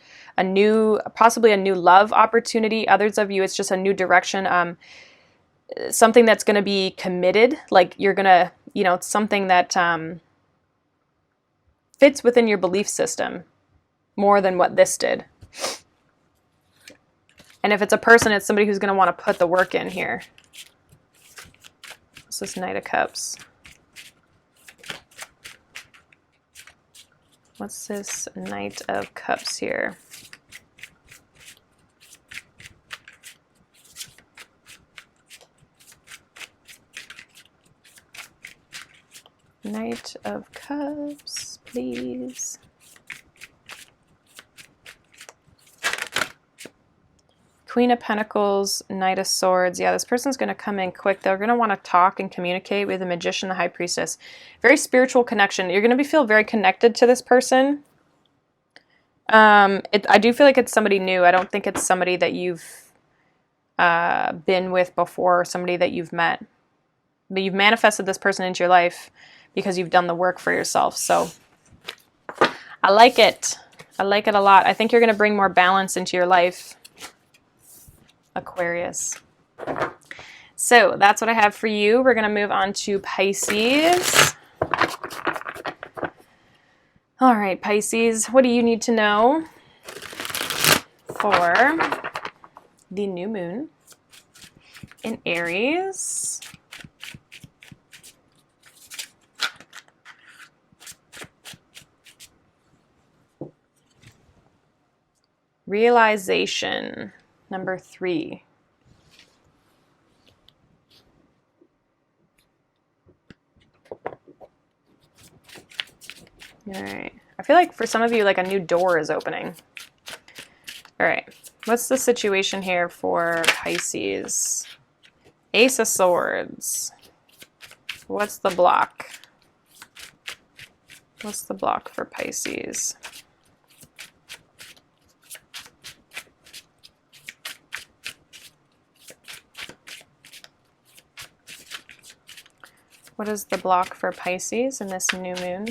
possibly a new love opportunity. Others of you, it's just a new direction, something that's going to be committed, like you're going to, you know, something that fits within your belief system more than what this did. And if it's a person, it's somebody who's going to want to put the work in here. This is Knight of Cups. What's this Knight of Cups here? Knight of Cups, please. Queen of Pentacles, Knight of Swords. Yeah, this person's going to come in quick. They're going to want to talk and communicate with the Magician, the High Priestess. Very feel connection. You're going to feel very connected to this person. I do feel like it's somebody new. I don't think it's somebody that you've been with before, or somebody that you've met. But you've manifested this person into your life because you've done the work for yourself. So I like it. I like it a lot. I think you're going to bring more balance into your life, Aquarius. So that's what I have for you. We're going to move on to Pisces. All right, Pisces, what do you need to know for the new moon in Aries? Realization, number 3. All right. I feel like for some of you, like a new door is opening. All right. What's the situation here for Pisces? Ace of Swords. What's the block? What's the block for Pisces? What is the block for Pisces in this new moon?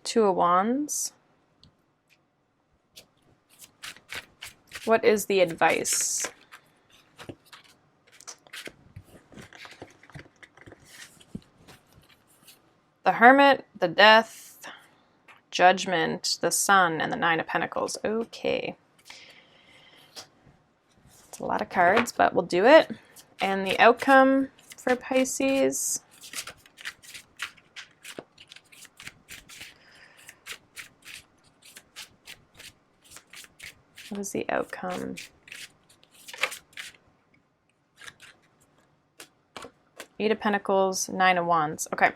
Two of Wands. What is the advice? The Hermit, the Death, Judgment, the Sun, and the Nine of Pentacles. Okay. It's a lot of cards, but we'll do it. And the outcome for Pisces. What is the outcome? Eight of Pentacles, Nine of Wands. Okay.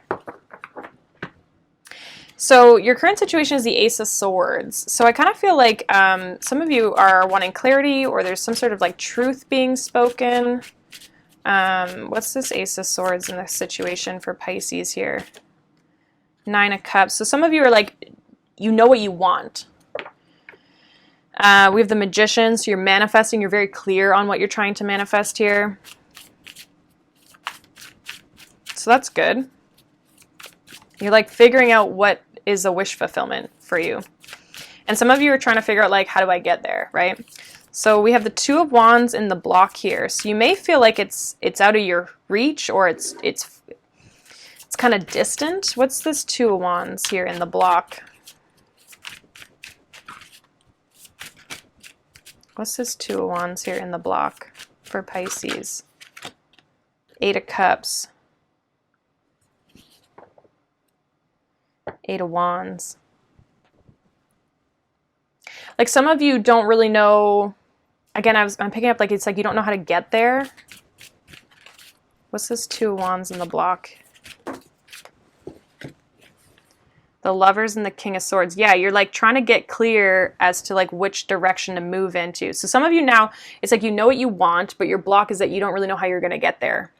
So your current situation is the Ace of Swords. So I kind of feel like some of you are wanting clarity, or there's some sort of like truth being spoken. What's this Ace of Swords in this situation for Pisces here? Nine of Cups. So some of you are like, you know what you want. We have the Magician, so you're manifesting. You're very clear on what you're trying to manifest here. So that's good. You're like figuring out what is a wish fulfillment for you. And some of you are trying to figure out like, how do I get there, right? So we have the Two of Wands in the block here. So you may feel like it's out of your reach, or it's kind of distant. What's this Two of Wands here in the block? What's this Two of Wands here in the block for Pisces? Eight of Cups. Eight of Wands. Like some of you don't really know, again, I'm picking up like it's like you don't know how to get there. What's this Two of Wands in the block? The Lovers and the King of Swords. Yeah, you're like trying to get clear as to like which direction to move into. So some of you now, it's like you know what you want, but your block is that you don't really know how you're going to get there.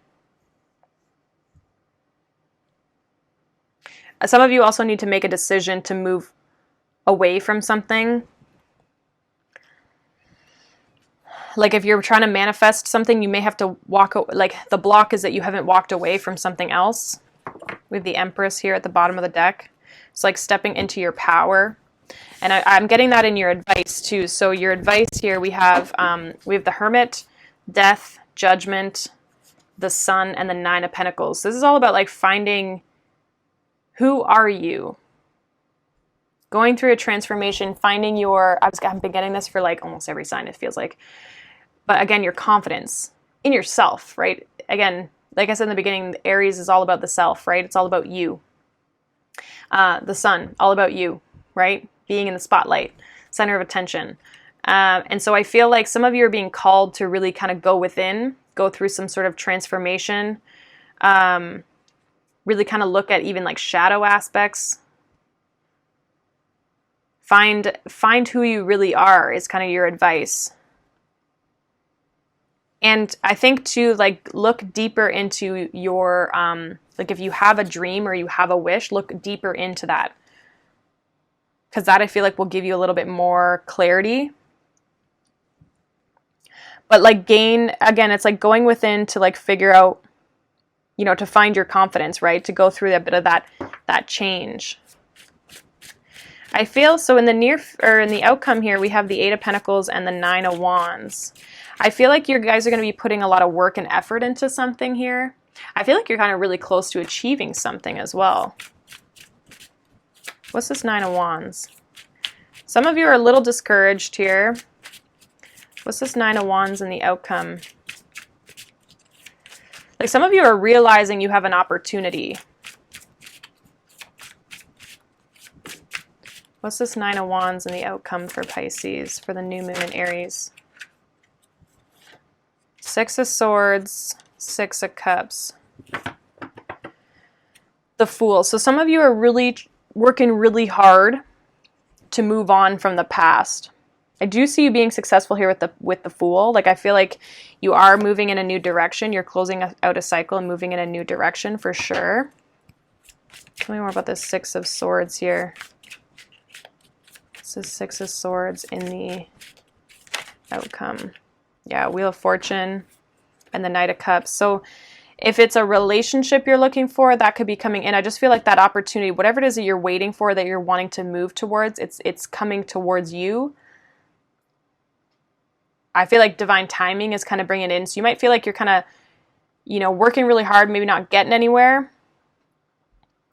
Some of you also need to make a decision to move away from something. Like if you're trying to manifest something, you may have to walk, like the block is that you haven't walked away from something else. We have the Empress here at the bottom of the deck. It's like stepping into your power. And I'm getting that in your advice too. So your advice here, we have the Hermit, Death, Judgment, the Sun, and the Nine of Pentacles. This is all about like finding, who are you? Going through a transformation, finding your, I've been getting this for like almost every sign, it feels like. But again, your confidence. in yourself, right? Again, like I said in the beginning, Aries is all about the self, right? It's all about you. The sun, all about you, right? Being in the spotlight, center of attention. And so I feel like some of you are being called to really kind of go within, go through some sort of transformation, really kind of look at even like shadow aspects. Find who you really are is kind of your advice. And I think to like look deeper into your, like if you have a dream or you have a wish, look deeper into that. Because that I feel like will give you a little bit more clarity. But like gain, again, it's like going within to like figure out, you know, to find your confidence, right? To go through a bit of that change. I feel so in the outcome here, we have the 8 of Pentacles and the 9 of Wands. I feel like you guys are going to be putting a lot of work and effort into something here. I feel like you're kind of really close to achieving something as well. What's this 9 of Wands? Some of you are a little discouraged here. What's this 9 of Wands in the outcome? Like some of you are realizing you have an opportunity. What's this 9 of Wands in the outcome for Pisces, for the new moon in Aries? 6 of Swords, 6 of Cups. The Fool. So some of you are really working really hard to move on from the past. I do see you being successful here with the Fool. Like I feel like you are moving in a new direction. You're closing out a cycle and moving in a new direction for sure. Tell me more about this 6 of Swords here. This is 6 of Swords in the outcome. Yeah, Wheel of Fortune and the Knight of Cups. So if it's a relationship you're looking for, that could be coming in. I just feel like that opportunity, whatever it is that you're waiting for, that you're wanting to move towards, it's coming towards you. I feel like divine timing is kind of bringing it in. So you might feel like you're kind of, you know, working really hard, maybe not getting anywhere.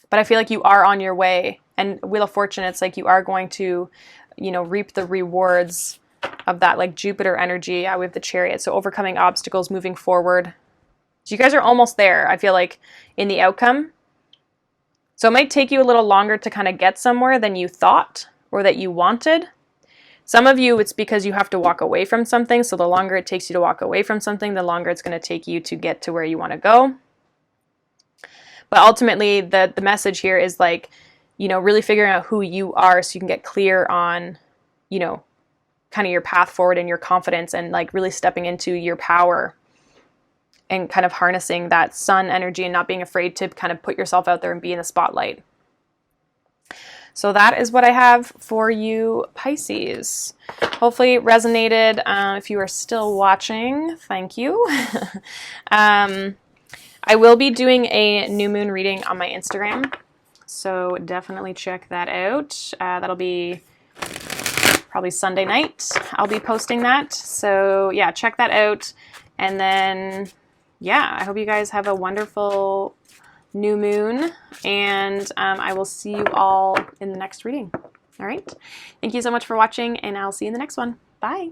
But I feel like you are on your way. And Wheel of Fortune, it's like you are going to, you know, reap the rewards of that, like Jupiter energy. Yeah, we have the Chariot. So overcoming obstacles, moving forward. So you guys are almost there, I feel like, in the outcome. So it might take you a little longer to kind of get somewhere than you thought or that you wanted. Some of you, it's because you have to walk away from something. So the longer it takes you to walk away from something, the longer it's going to take you to get to where you want to go. But ultimately, the message here is like, you know, really figuring out who you are so you can get clear on, you know, kind of your path forward and your confidence and like really stepping into your power and kind of harnessing that sun energy and not being afraid to kind of put yourself out there and be in the spotlight. So that is what I have for you, Pisces. Hopefully it resonated. If you are still watching, thank you. I will be doing a new moon reading on my Instagram. So definitely check that out. That'll be probably Sunday night. I'll be posting that. So yeah, check that out. And then, yeah, I hope you guys have a wonderful new moon. And I will see you all in the next reading. All right. Thank you so much for watching, and I'll see you in the next one. Bye.